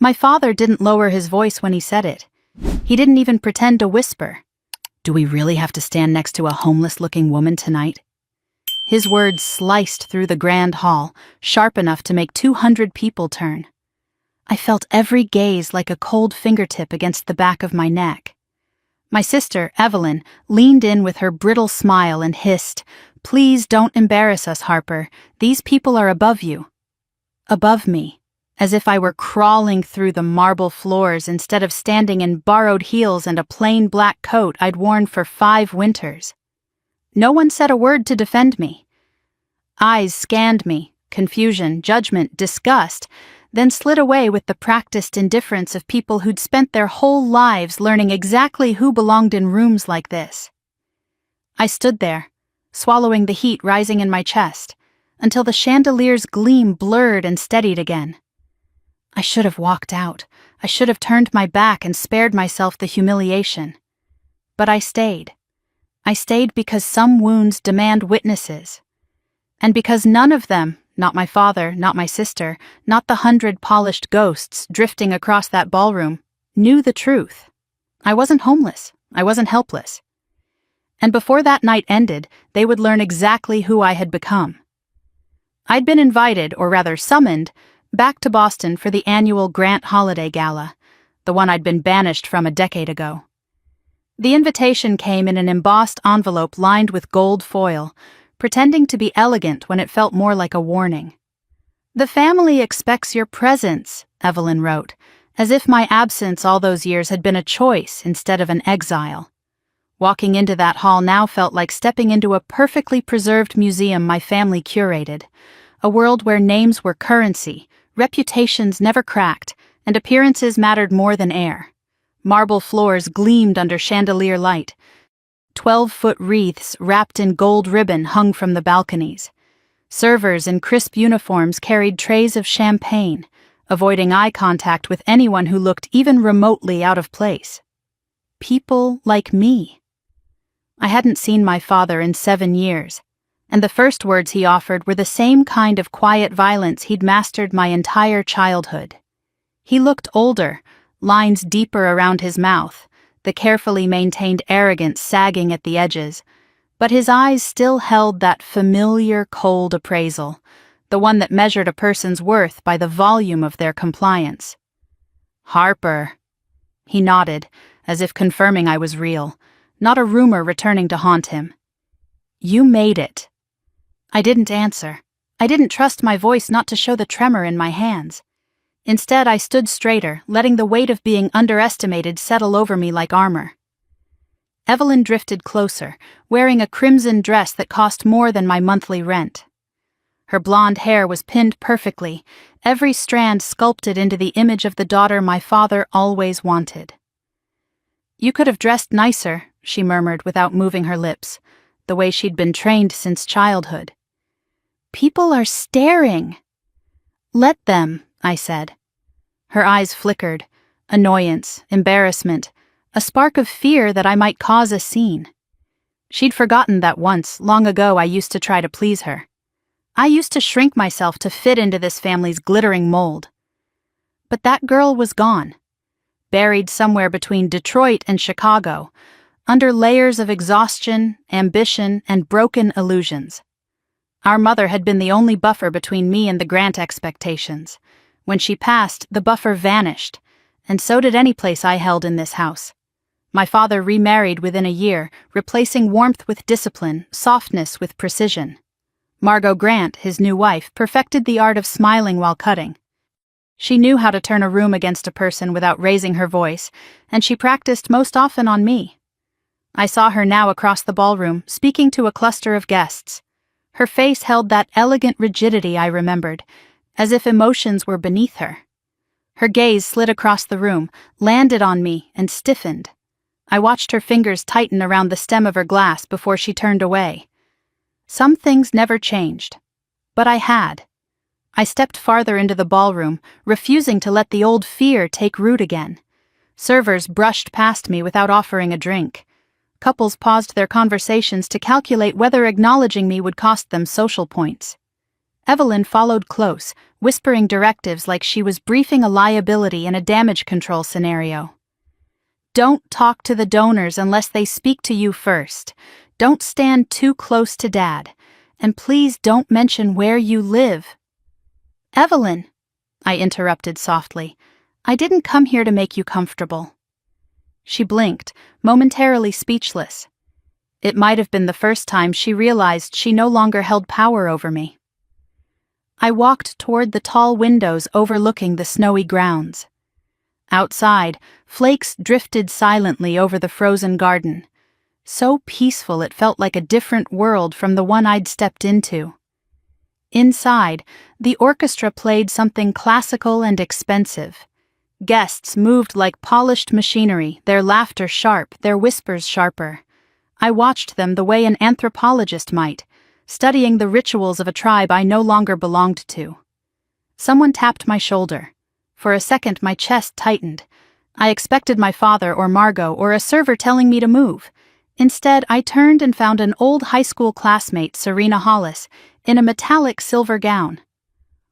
My father didn't lower his voice when he said it. He didn't even pretend to whisper. "Do we really have to stand next to a homeless-looking woman tonight?" His words sliced through the grand hall, sharp enough to make 200 people turn. I felt every gaze like a cold fingertip against the back of my neck. My sister, Evelyn, leaned in with her brittle smile and hissed, "Please don't embarrass us, Harper. These people are above you." Above me, as if I were crawling through the marble floors instead of standing in borrowed heels and a plain black coat I'd worn for 5 winters. No one said a word to defend me. Eyes scanned me, confusion, judgment, disgust, then slid away with the practiced indifference of people who'd spent their whole lives learning exactly who belonged in rooms like this. I stood there, swallowing the heat rising in my chest, until the chandelier's gleam blurred and steadied again. I should have walked out. I should have turned my back and spared myself the humiliation. But I stayed. I stayed because some wounds demand witnesses. And because none of them, not my father, not my sister, not the 100 polished ghosts drifting across that ballroom, knew the truth. I wasn't homeless. I wasn't helpless. And before that night ended, they would learn exactly who I had become. I'd been invited, or rather summoned, back to Boston for the annual Grant Holiday Gala, the one I'd been banished from a decade ago. The invitation came in an embossed envelope lined with gold foil, pretending to be elegant when it felt more like a warning. "The family expects your presence," Evelyn wrote, as if my absence all those years had been a choice instead of an exile. Walking into that hall now felt like stepping into a perfectly preserved museum my family curated, a world where names were currency, reputations never cracked, and appearances mattered more than air. Marble floors gleamed under chandelier light. 12-foot wreaths wrapped in gold ribbon hung from the balconies. Servers in crisp uniforms carried trays of champagne, avoiding eye contact with anyone who looked even remotely out of place. People like me. I hadn't seen my father in 7 years, and the first words he offered were the same kind of quiet violence he'd mastered my entire childhood. He looked older, lines deeper around his mouth, the carefully maintained arrogance sagging at the edges, but his eyes still held that familiar cold appraisal, the one that measured a person's worth by the volume of their compliance. "Harper." He nodded, as if confirming I was real, not a rumor returning to haunt him. "You made it." I didn't answer. I didn't trust my voice not to show the tremor in my hands. Instead, I stood straighter, letting the weight of being underestimated settle over me like armor. Evelyn drifted closer, wearing a crimson dress that cost more than my monthly rent. Her blonde hair was pinned perfectly, every strand sculpted into the image of the daughter my father always wanted. "You could have dressed nicer," she murmured without moving her lips, the way she'd been trained since childhood. "People are staring." "Let them," I said. Her eyes flickered, annoyance, embarrassment, a spark of fear that I might cause a scene. She'd forgotten that once, long ago, I used to try to please her. I used to shrink myself to fit into this family's glittering mold. But that girl was gone, buried somewhere between Detroit and Chicago, under layers of exhaustion, ambition, and broken illusions. Our mother had been the only buffer between me and the Grant expectations. When she passed, the buffer vanished, and so did any place I held in this house. My father remarried within a year, replacing warmth with discipline, softness with precision. Margot Grant, his new wife, perfected the art of smiling while cutting. She knew how to turn a room against a person without raising her voice, and she practiced most often on me. I saw her now across the ballroom, speaking to a cluster of guests. Her face held that elegant rigidity I remembered, as if emotions were beneath her. Her gaze slid across the room, landed on me, and stiffened. I watched her fingers tighten around the stem of her glass before she turned away. Some things never changed, but I had. I stepped farther into the ballroom, refusing to let the old fear take root again. Servers brushed past me without offering a drink. Couples paused their conversations to calculate whether acknowledging me would cost them social points. Evelyn followed close, whispering directives like she was briefing a liability in a damage control scenario. Don't talk to the donors unless they speak to you first. Don't stand too close to Dad. And please don't mention where you live. Evelyn, I interrupted softly, I didn't come here to make you comfortable. She blinked, momentarily speechless. It might have been the first time she realized she no longer held power over me. I walked toward the tall windows overlooking the snowy grounds. Outside, flakes drifted silently over the frozen garden. So peaceful it felt like a different world from the one I'd stepped into. Inside, the orchestra played something classical and expensive. Guests moved like polished machinery, their laughter sharp, their whispers sharper. I watched them the way an anthropologist might, studying the rituals of a tribe I no longer belonged to. Someone tapped my shoulder. For a second my chest tightened. I expected my father or Margot or a server telling me to move. Instead, I turned and found an old high school classmate, Serena Hollis, in a metallic silver gown.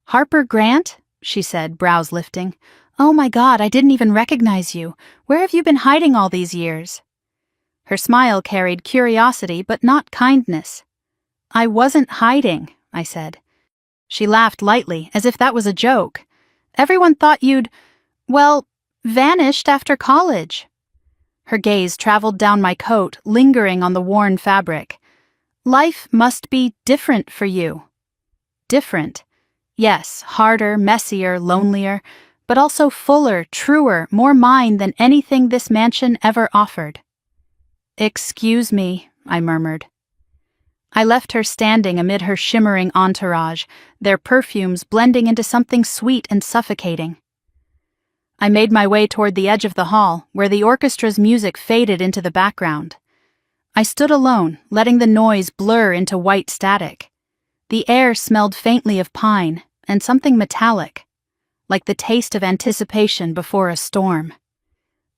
"Harper Grant?" she said, brows lifting. "Oh my God, I didn't even recognize you. Where have you been hiding all these years?" Her smile carried curiosity but not kindness. "I wasn't hiding," I said. She laughed lightly, as if that was a joke. "Everyone thought you'd, well, vanished after college." Her gaze traveled down my coat, lingering on the worn fabric. "Life must be different for you." Different. Yes, harder, messier, lonelier, but also fuller, truer, more mine than anything this mansion ever offered. "Excuse me," I murmured. I left her standing amid her shimmering entourage, their perfumes blending into something sweet and suffocating. I made my way toward the edge of the hall, where the orchestra's music faded into the background. I stood alone, letting the noise blur into white static. The air smelled faintly of pine, and something metallic, like the taste of anticipation before a storm.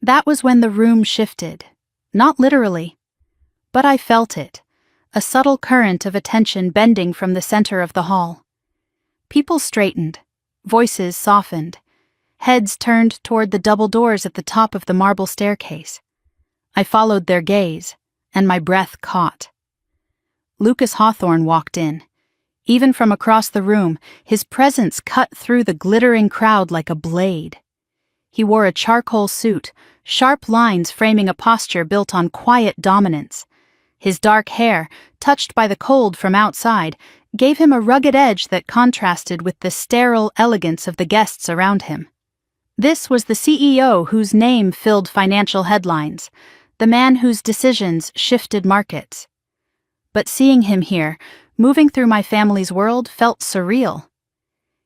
That was when the room shifted. Not literally, but I felt it, a subtle current of attention bending from the center of the hall. People straightened, voices softened. Heads turned toward the double doors at the top of the marble staircase. I followed their gaze, and my breath caught. Lucas Hawthorne walked in. Even from across the room, his presence cut through the glittering crowd like a blade. He wore a charcoal suit, sharp lines framing a posture built on quiet dominance. His dark hair, touched by the cold from outside, gave him a rugged edge that contrasted with the sterile elegance of the guests around him. This was the CEO whose name filled financial headlines, the man whose decisions shifted markets. But seeing him here, moving through my family's world, felt surreal.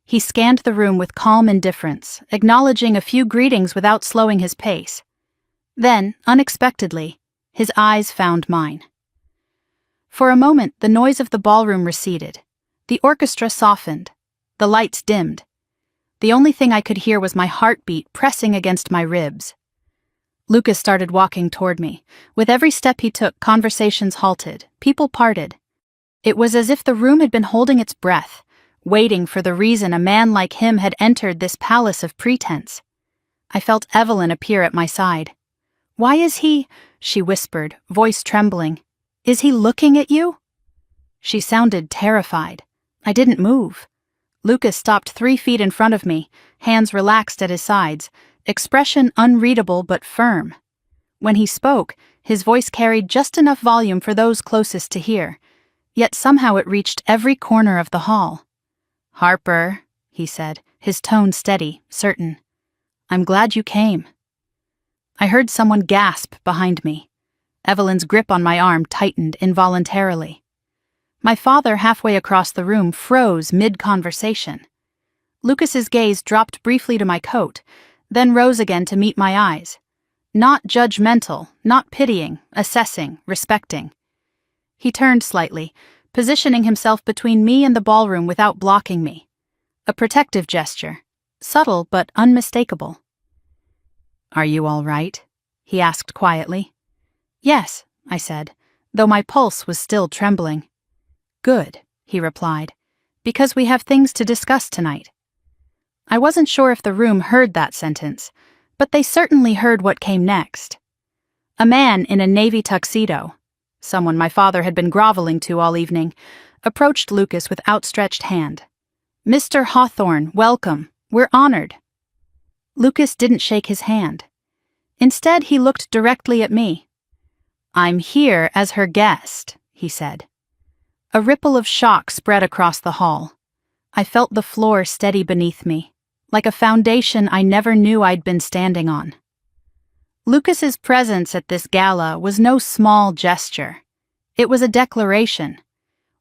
He scanned the room with calm indifference, acknowledging a few greetings without slowing his pace. Then, unexpectedly, his eyes found mine. For a moment, the noise of the ballroom receded. The orchestra softened. The lights dimmed. The only thing I could hear was my heartbeat pressing against my ribs. Lucas started walking toward me. With every step he took, conversations halted, people parted. It was as if the room had been holding its breath, waiting for the reason a man like him had entered this palace of pretense. I felt Evelyn appear at my side. "Why is he?" she whispered, voice trembling. "Is he looking at you?" She sounded terrified. I didn't move. Lucas stopped 3 feet in front of me, hands relaxed at his sides, expression unreadable but firm. When he spoke, his voice carried just enough volume for those closest to hear, yet somehow it reached every corner of the hall. "Harper," he said, his tone steady, certain. "I'm glad you came." I heard someone gasp behind me. Evelyn's grip on my arm tightened involuntarily. My father, halfway across the room, froze mid-conversation. Lucas's gaze dropped briefly to my coat, then rose again to meet my eyes. Not judgmental, not pitying, assessing, respecting. He turned slightly, positioning himself between me and the ballroom without blocking me. A protective gesture, subtle but unmistakable. "Are you all right?" he asked quietly. "Yes," I said, though my pulse was still trembling. "Good," he replied. Because we have things to discuss tonight. I wasn't sure if the room heard that sentence, but they certainly heard what came next. A man in a navy tuxedo, someone my father had been groveling to all evening, approached Lucas with outstretched hand. "Mr. Hawthorne, welcome. We're honored." Lucas didn't shake his hand. Instead, he looked directly at me. "I'm here as her guest," he said. A ripple of shock spread across the hall. I felt the floor steady beneath me, like a foundation I never knew I'd been standing on. Lucas's presence at this gala was no small gesture. It was a declaration,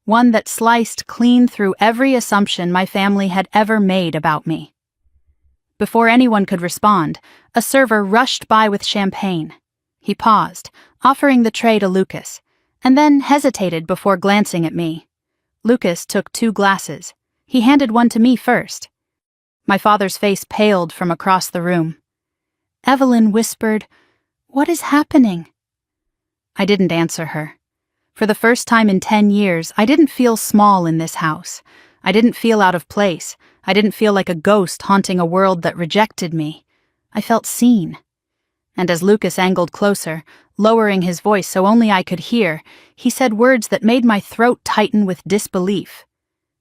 one that sliced clean through every assumption my family had ever made about me. Before anyone could respond, a server rushed by with champagne. He paused, offering the tray to Lucas, and then hesitated before glancing at me. Lucas took 2 glasses. He handed one to me first. My father's face paled from across the room. Evelyn whispered, "What is happening?" I didn't answer her. For the first time in 10 years, I didn't feel small in this house. I didn't feel out of place. I didn't feel like a ghost haunting a world that rejected me. I felt seen. And as Lucas angled closer, lowering his voice so only I could hear, he said words that made my throat tighten with disbelief.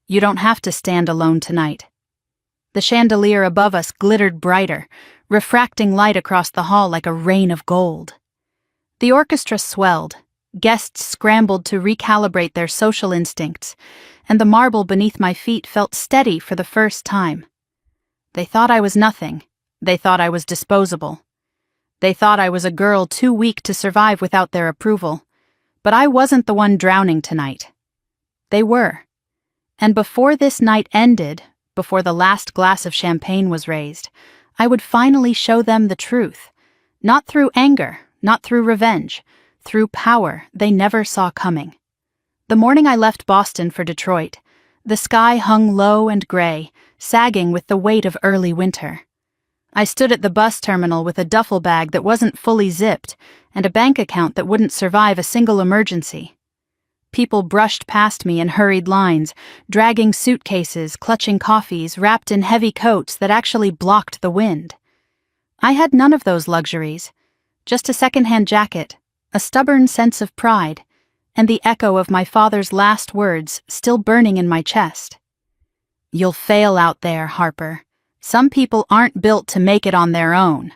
"You don't have to stand alone tonight." The chandelier above us glittered brighter, refracting light across the hall like a rain of gold. The orchestra swelled. Guests scrambled to recalibrate their social instincts, and the marble beneath my feet felt steady for the first time. They thought I was nothing. They thought I was disposable. They thought I was a girl too weak to survive without their approval. But I wasn't the one drowning tonight. They were. And before this night ended, before the last glass of champagne was raised, I would finally show them the truth. Not through anger, not through revenge, through power they never saw coming. The morning I left Boston for Detroit, the sky hung low and gray, sagging with the weight of early winter. I stood at the bus terminal with a duffel bag that wasn't fully zipped and a bank account that wouldn't survive a single emergency. People brushed past me in hurried lines, dragging suitcases, clutching coffees, wrapped in heavy coats that actually blocked the wind. I had none of those luxuries, just a second-hand jacket, a stubborn sense of pride, and the echo of my father's last words still burning in my chest. "You'll fail out there, Harper. Some people aren't built to make it on their own."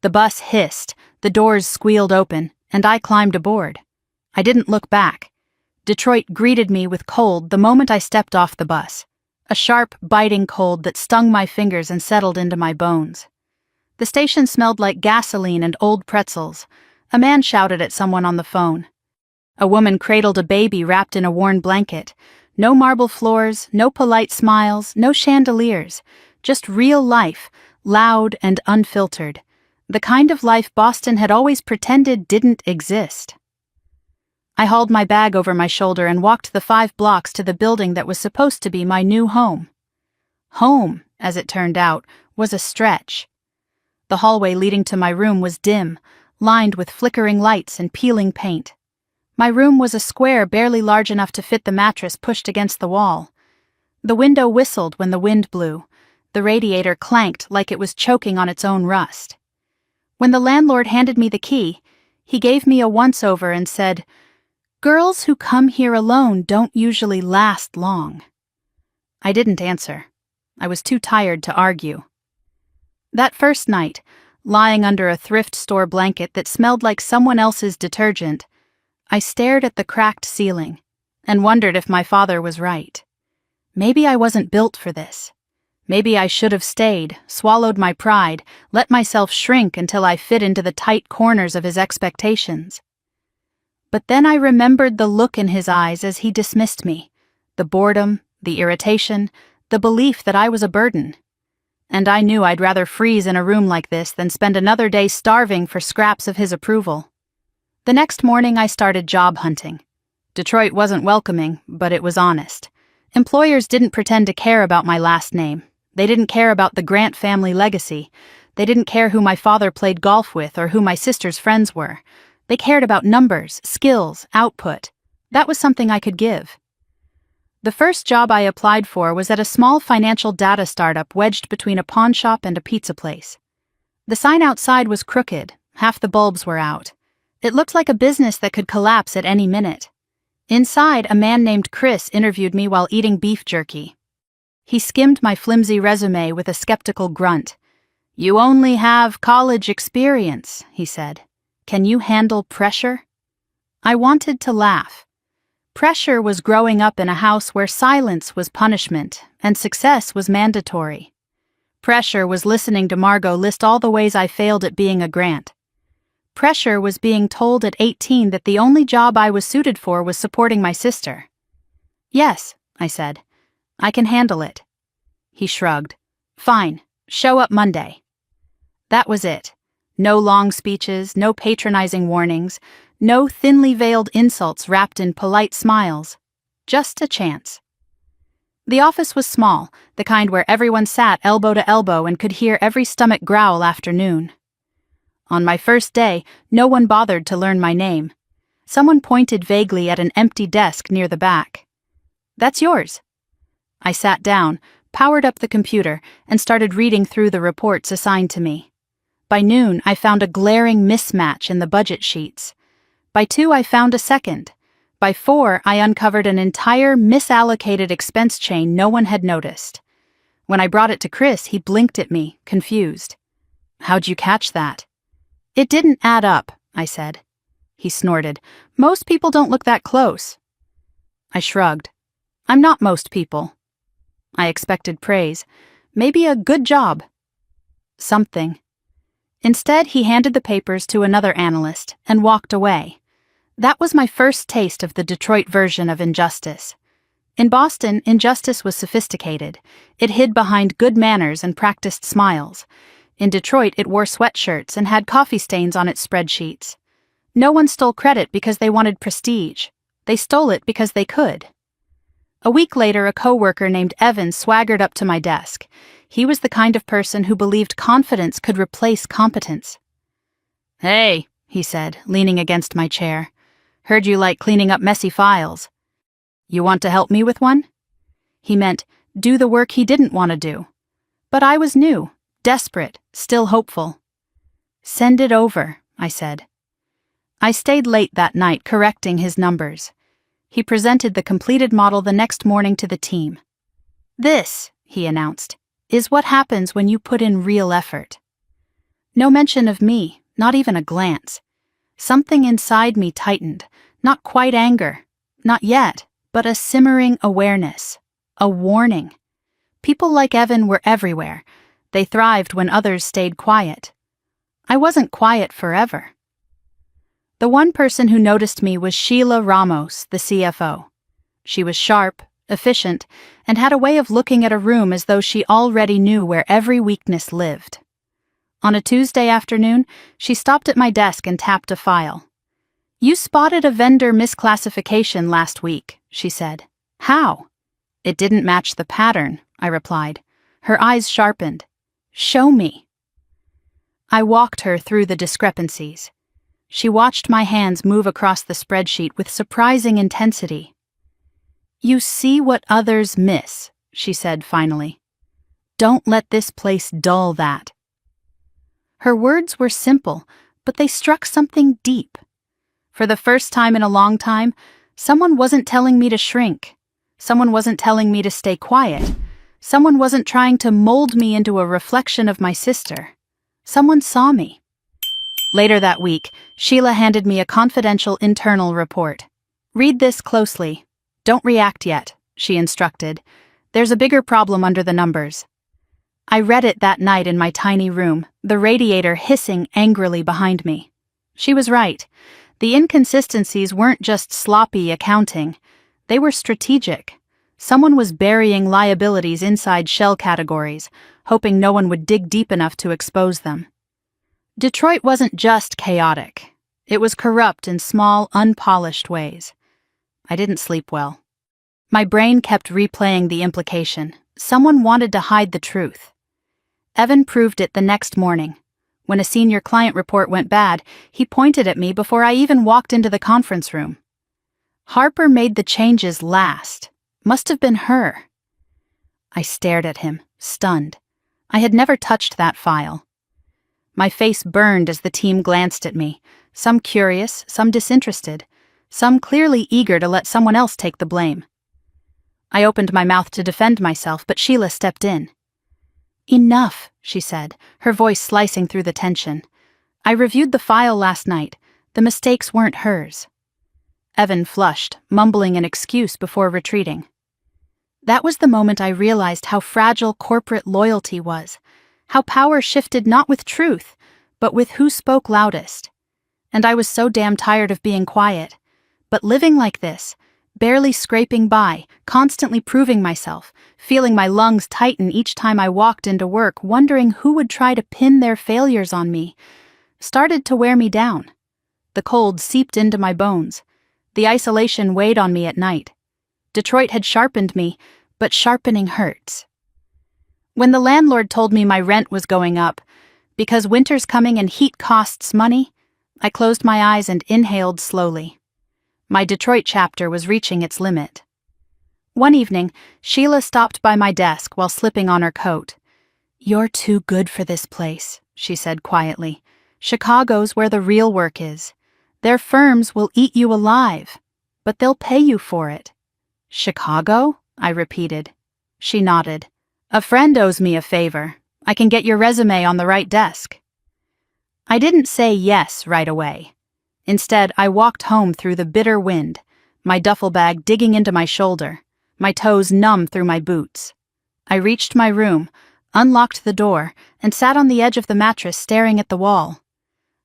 The bus hissed, the doors squealed open, and I climbed aboard. I didn't look back. Detroit greeted me with cold the moment I stepped off the bus, a sharp, biting cold that stung my fingers and settled into my bones. The station smelled like gasoline and old pretzels. A man shouted at someone on the phone. A woman cradled a baby wrapped in a worn blanket. No marble floors, no polite smiles, no chandeliers. Just real life, loud and unfiltered. The kind of life Boston had always pretended didn't exist. I hauled my bag over my shoulder and walked the 5 blocks to the building that was supposed to be my new home. Home, as it turned out, was a stretch. The hallway leading to my room was dim, lined with flickering lights and peeling paint. My room was a square barely large enough to fit the mattress pushed against the wall. The window whistled when the wind blew. The radiator clanked like it was choking on its own rust. When the landlord handed me the key, he gave me a once-over and said, "Girls who come here alone don't usually last long." I didn't answer. I was too tired to argue. That first night, lying under a thrift store blanket that smelled like someone else's detergent, I stared at the cracked ceiling and wondered if my father was right. Maybe I wasn't built for this. Maybe I should have stayed, swallowed my pride, let myself shrink until I fit into the tight corners of his expectations. But then I remembered the look in his eyes as he dismissed me, the boredom, the irritation, the belief that I was a burden. And I knew I'd rather freeze in a room like this than spend another day starving for scraps of his approval. The next morning I started job hunting. Detroit wasn't welcoming, but it was honest. Employers didn't pretend to care about my last name. They didn't care about the Grant family legacy. They didn't care who my father played golf with or who my sister's friends were. They cared about numbers, skills, output. That was something I could give. The first job I applied for was at a small financial data startup wedged between a pawn shop and a pizza place. The sign outside was crooked, half the bulbs were out. It looked like a business that could collapse at any minute. Inside, a man named Chris interviewed me while eating beef jerky. He skimmed my flimsy resume with a skeptical grunt. "You only have college experience," he said. "Can you handle pressure?" I wanted to laugh. Pressure was growing up in a house where silence was punishment and success was mandatory. Pressure was listening to Margot list all the ways I failed at being a Grant. Pressure was being told at 18 that the only job I was suited for was supporting my sister. "Yes," I said. "I can handle it." He shrugged. "Fine, show up Monday." That was it. No long speeches, no patronizing warnings, no thinly veiled insults wrapped in polite smiles. Just a chance. The office was small, the kind where everyone sat elbow to elbow and could hear every stomach growl after noon. On my first day, no one bothered to learn my name. Someone pointed vaguely at an empty desk near the back. "That's yours." I sat down, powered up the computer, and started reading through the reports assigned to me. By noon, I found a glaring mismatch in the budget sheets. By 2, I found a second. By 4, I uncovered an entire misallocated expense chain no one had noticed. When I brought it to Chris, he blinked at me, confused. "How'd you catch that?" "It didn't add up," I said. He snorted. "Most people don't look that close." I shrugged. "I'm not most people." I expected praise. Maybe a good job. Something. Instead, he handed the papers to another analyst and walked away. That was my first taste of the Detroit version of injustice. In Boston, injustice was sophisticated. It hid behind good manners and practiced smiles. In Detroit, it wore sweatshirts and had coffee stains on its spreadsheets. No one stole credit because they wanted prestige. They stole it because they could. A week later, a coworker named Evan swaggered up to my desk. He was the kind of person who believed confidence could replace competence. "Hey," he said, leaning against my chair. "Heard you like cleaning up messy files. You want to help me with one?" He meant do the work he didn't want to do. But I was new, desperate, still hopeful. "Send it over," I said. I stayed late that night correcting his numbers. He presented the completed model the next morning to the team. "This," he announced, "is what happens when you put in real effort." No mention of me, not even a glance. Something inside me tightened, not quite anger, not yet, but a simmering awareness, a warning. People like Evan were everywhere. They thrived when others stayed quiet. I wasn't quiet forever. The one person who noticed me was Sheila Ramos, the CFO. She was sharp, efficient, and had a way of looking at a room as though she already knew where every weakness lived. On a Tuesday afternoon, she stopped at my desk and tapped a file. "You spotted a vendor misclassification last week," she said. "How?" "It didn't match the pattern," I replied. Her eyes sharpened. "Show me." I walked her through the discrepancies. She watched my hands move across the spreadsheet with surprising intensity. "You see what others miss," she said finally. "Don't let this place dull that." Her words were simple, but they struck something deep. For the first time in a long time, someone wasn't telling me to shrink. Someone wasn't telling me to stay quiet. Someone wasn't trying to mold me into a reflection of my sister. Someone saw me. Later that week, Sheila handed me a confidential internal report. "Read this closely. Don't react yet," she instructed. "There's a bigger problem under the numbers." I read it that night in my tiny room, the radiator hissing angrily behind me. She was right. The inconsistencies weren't just sloppy accounting. They were strategic. Someone was burying liabilities inside shell categories, hoping no one would dig deep enough to expose them. Detroit wasn't just chaotic. It was corrupt in small, unpolished ways. I didn't sleep well. My brain kept replaying the implication. Someone wanted to hide the truth. Evan proved it the next morning. When a senior client report went bad, he pointed at me before I even walked into the conference room. "Harper made the changes last. Must have been her. I stared at him, stunned. I had never touched that file. My face burned as the team glanced at me, some curious, some disinterested, some clearly eager to let someone else take the blame. I opened my mouth to defend myself, but Sheila stepped in. "Enough," she said, her voice slicing through the tension. "I reviewed the file last night. The mistakes weren't hers." Evan flushed, mumbling an excuse before retreating. That was the moment I realized how fragile corporate loyalty was, how power shifted not with truth, but with who spoke loudest. And I was so damn tired of being quiet. But living like this, barely scraping by, constantly proving myself, feeling my lungs tighten each time I walked into work, wondering who would try to pin their failures on me, started to wear me down. The cold seeped into my bones. The isolation weighed on me at night. Detroit had sharpened me, but sharpening hurts. When the landlord told me my rent was going up, because winter's coming and heat costs money, I closed my eyes and inhaled slowly. My Detroit chapter was reaching its limit. One evening, Sheila stopped by my desk while slipping on her coat. "You're too good for this place," she said quietly. "Chicago's where the real work is. Their firms will eat you alive, but they'll pay you for it." "Chicago?" I repeated. She nodded. "A friend owes me a favor. I can get your resume on the right desk." I didn't say yes right away. Instead, I walked home through the bitter wind, my duffel bag digging into my shoulder, my toes numb through my boots. I reached my room, unlocked the door, and sat on the edge of the mattress staring at the wall.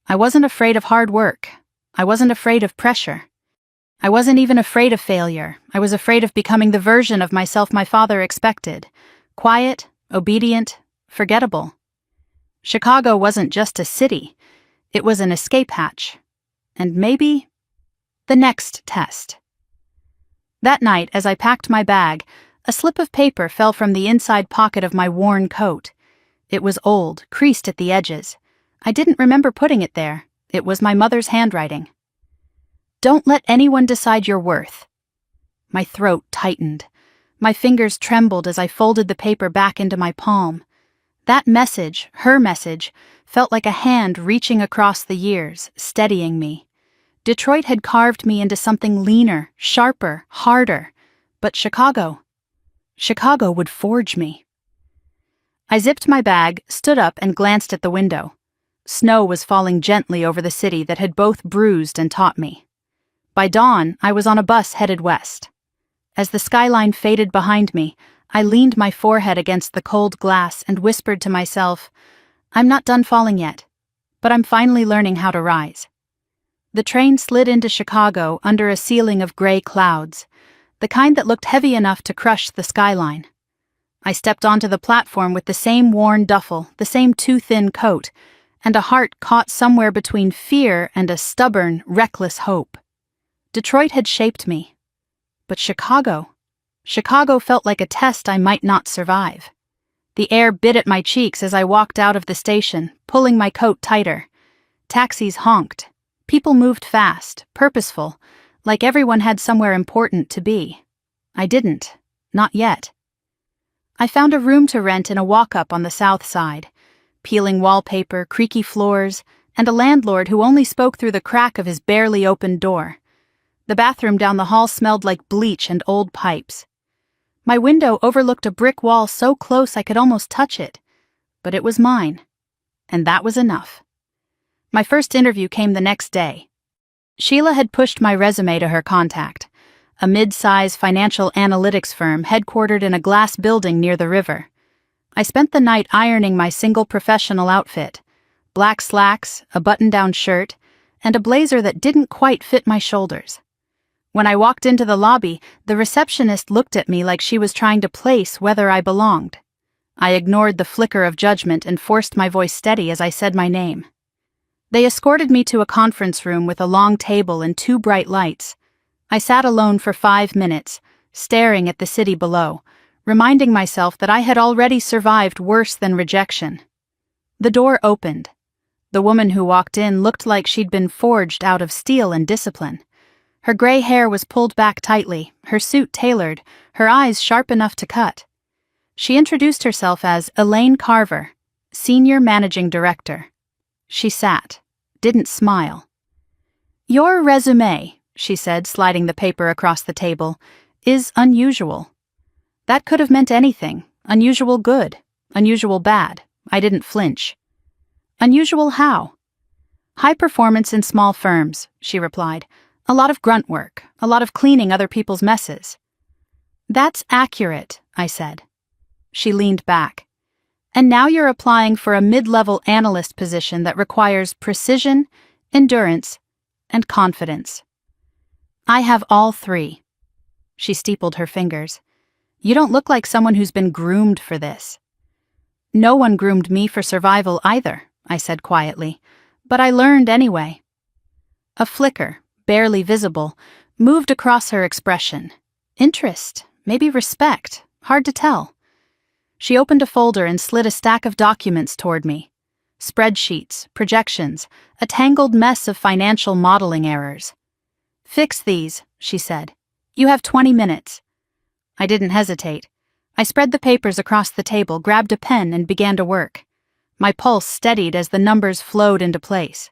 I wasn't afraid of hard work. I wasn't afraid of pressure. I wasn't even afraid of failure. I was afraid of becoming the version of myself my father expected. Quiet, obedient, forgettable. Chicago wasn't just a city. It was an escape hatch. And maybe the next test. That night, as I packed my bag, a slip of paper fell from the inside pocket of my worn coat. It was old, creased at the edges. I didn't remember putting it there. It was my mother's handwriting. "Don't let anyone decide your worth." My throat tightened. My fingers trembled as I folded the paper back into my palm. That message, her message, felt like a hand reaching across the years, steadying me. Detroit had carved me into something leaner, sharper, harder. But Chicago would forge me. I zipped my bag, stood up, and glanced at the window. Snow was falling gently over the city that had both bruised and taught me. By dawn, I was on a bus headed west. As the skyline faded behind me, I leaned my forehead against the cold glass and whispered to myself, "I'm not done falling yet, but I'm finally learning how to rise." The train slid into Chicago under a ceiling of gray clouds, the kind that looked heavy enough to crush the skyline. I stepped onto the platform with the same worn duffel, the same too-thin coat, and a heart caught somewhere between fear and a stubborn, reckless hope. Detroit had shaped me. But Chicago felt like a test I might not survive. The air bit at my cheeks as I walked out of the station, pulling my coat tighter. Taxis honked. People moved fast, purposeful, like everyone had somewhere important to be. I didn't. Not yet. I found a room to rent in a walk-up on the south side. Peeling wallpaper, creaky floors, and a landlord who only spoke through the crack of his barely opened door. The bathroom down the hall smelled like bleach and old pipes. My window overlooked a brick wall so close I could almost touch it. But it was mine. And that was enough. My first interview came the next day. Sheila had pushed my resume to her contact, a mid-size financial analytics firm headquartered in a glass building near the river. I spent the night ironing my single professional outfit, black slacks, a button-down shirt, and a blazer that didn't quite fit my shoulders. When I walked into the lobby, the receptionist looked at me like she was trying to place whether I belonged. I ignored the flicker of judgment and forced my voice steady as I said my name. They escorted me to a conference room with a long table and 2 bright lights. I sat alone for 5 minutes, staring at the city below, reminding myself that I had already survived worse than rejection. The door opened. The woman who walked in looked like she'd been forged out of steel and discipline. Her gray hair was pulled back tightly, her suit tailored, her eyes sharp enough to cut. She introduced herself as Elaine Carver, Senior Managing Director. She sat, didn't smile. "Your resume," she said, sliding the paper across the table, "is unusual." That could have meant anything. Unusual good, unusual bad. I didn't flinch. "Unusual how?" "High performance in small firms," she replied. "A lot of grunt work, a lot of cleaning other people's messes." "That's accurate," I said. She leaned back. "And now you're applying for a mid-level analyst position that requires precision, endurance, and confidence." "I have all three." She steepled her fingers. "You don't look like someone who's been groomed for this." "No one groomed me for survival either," I said quietly, "but I learned anyway." A flicker, barely visible, moved across her expression. Interest, maybe respect, hard to tell. She opened a folder and slid a stack of documents toward me. Spreadsheets, projections, a tangled mess of financial modeling errors. "Fix these," she said. "You have 20 minutes. I didn't hesitate. I spread the papers across the table, grabbed a pen, and began to work. My pulse steadied as the numbers flowed into place.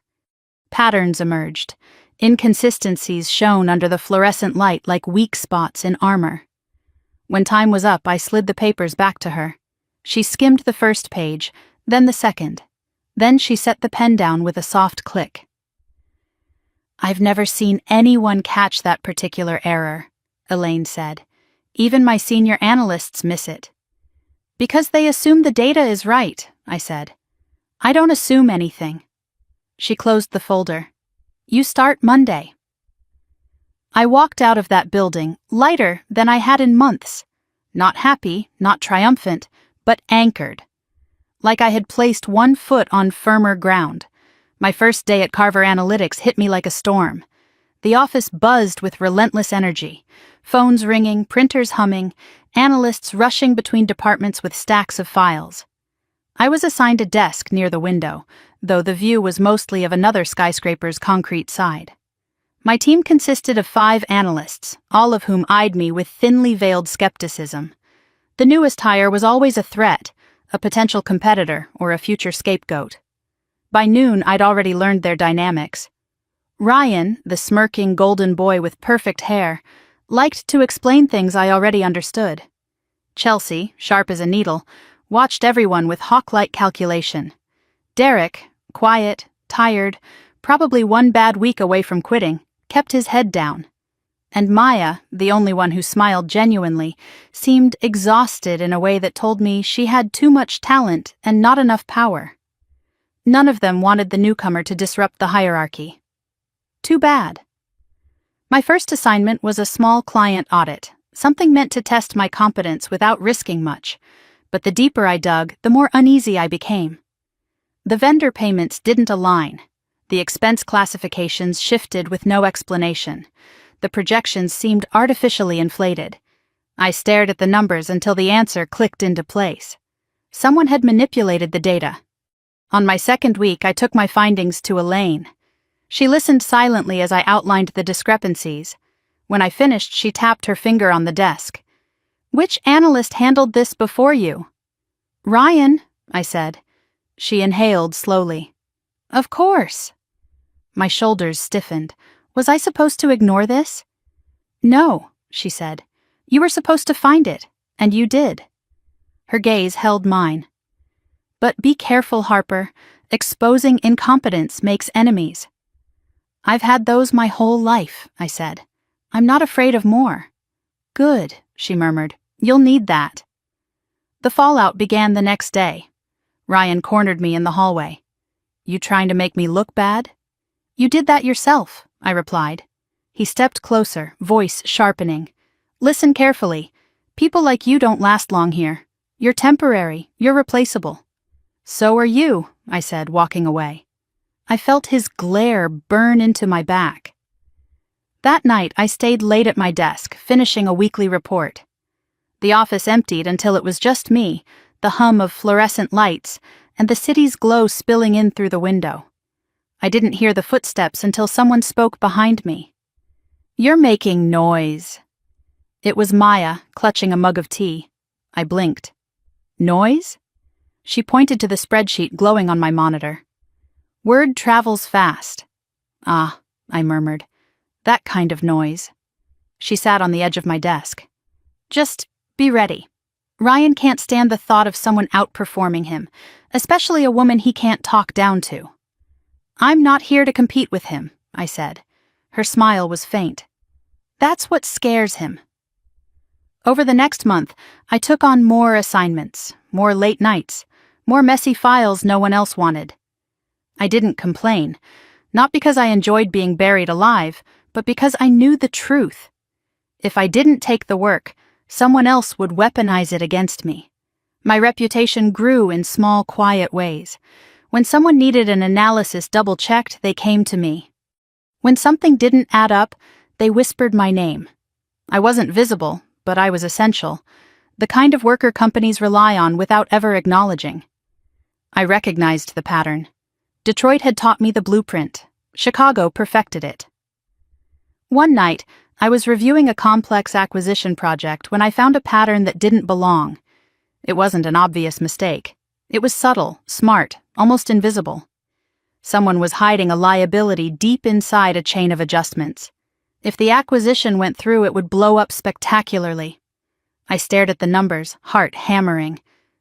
Patterns emerged. Inconsistencies shone under the fluorescent light like weak spots in armor. When time was up, I slid the papers back to her. She skimmed the first page, then the second. Then she set the pen down with a soft click. "I've never seen anyone catch that particular error," Elaine said. "Even my senior analysts miss it." "Because they assume the data is right," I said. "I don't assume anything." She closed the folder. "You start Monday." I walked out of that building, lighter than I had in months. Not happy, not triumphant, but anchored. Like I had placed one foot on firmer ground. My first day at Carver Analytics hit me like a storm. The office buzzed with relentless energy. Phones ringing, printers humming, analysts rushing between departments with stacks of files. I was assigned a desk near the window, though the view was mostly of another skyscraper's concrete side. My team consisted of 5 analysts, all of whom eyed me with thinly veiled skepticism. The newest hire was always a threat, a potential competitor, or a future scapegoat. By noon, I'd already learned their dynamics. Ryan, the smirking golden boy with perfect hair, liked to explain things I already understood. Chelsea, sharp as a needle, watched everyone with hawk-like calculation. Derek, quiet, tired, probably one bad week away from quitting, kept his head down. And Maya, the only one who smiled genuinely, seemed exhausted in a way that told me she had too much talent and not enough power. None of them wanted the newcomer to disrupt the hierarchy. Too bad. My first assignment was a small client audit, something meant to test my competence without risking much. But the deeper I dug, the more uneasy I became. The vendor payments didn't align. The expense classifications shifted with no explanation. The projections seemed artificially inflated. I stared at the numbers until the answer clicked into place. Someone had manipulated the data. On my second week, I took my findings to Elaine. She listened silently as I outlined the discrepancies. When I finished, she tapped her finger on the desk. "Which analyst handled this before you?" "Ryan," I said. She inhaled slowly. "Of course." My shoulders stiffened. Was I supposed to ignore this? "No," she said. "You were supposed to find it, and you did." Her gaze held mine. "But be careful, Harper. Exposing incompetence makes enemies." "I've had those my whole life," I said. "I'm not afraid of more." "Good," she murmured. "You'll need that." The fallout began the next day. Ryan cornered me in the hallway. "You trying to make me look bad?" "You did that yourself," I replied. He stepped closer, voice sharpening. "Listen carefully. People like you don't last long here. You're temporary, you're replaceable." "So are you," I said, walking away. I felt his glare burn into my back. That night, I stayed late at my desk, finishing a weekly report. The office emptied until it was just me, the hum of fluorescent lights, and the city's glow spilling in through the window. I didn't hear the footsteps until someone spoke behind me. You're making noise. It was Maya, clutching a mug of tea. I blinked. Noise? She pointed to the spreadsheet glowing on my monitor. Word travels fast. Ah, I murmured. That kind of noise. She sat on the edge of my desk. Just be ready. Ryan can't stand the thought of someone outperforming him, especially a woman he can't talk down to. I'm not here to compete with him, I said. Her smile was faint. That's what scares him. Over the next month, I took on more assignments, more late nights, more messy files no one else wanted. I didn't complain, not because I enjoyed being buried alive, but because I knew the truth. If I didn't take the work, someone else would weaponize it against me. My reputation grew in small, quiet ways. When someone needed an analysis double-checked, they came to me. When something didn't add up, they whispered my name. I wasn't visible, but I was essential, the kind of worker companies rely on without ever acknowledging. I recognized the pattern. Detroit had taught me the blueprint. Chicago perfected it. One night, I was reviewing a complex acquisition project when I found a pattern that didn't belong. It wasn't an obvious mistake. It was subtle, smart, almost invisible. Someone was hiding a liability deep inside a chain of adjustments. If the acquisition went through, it would blow up spectacularly. I stared at the numbers, heart hammering.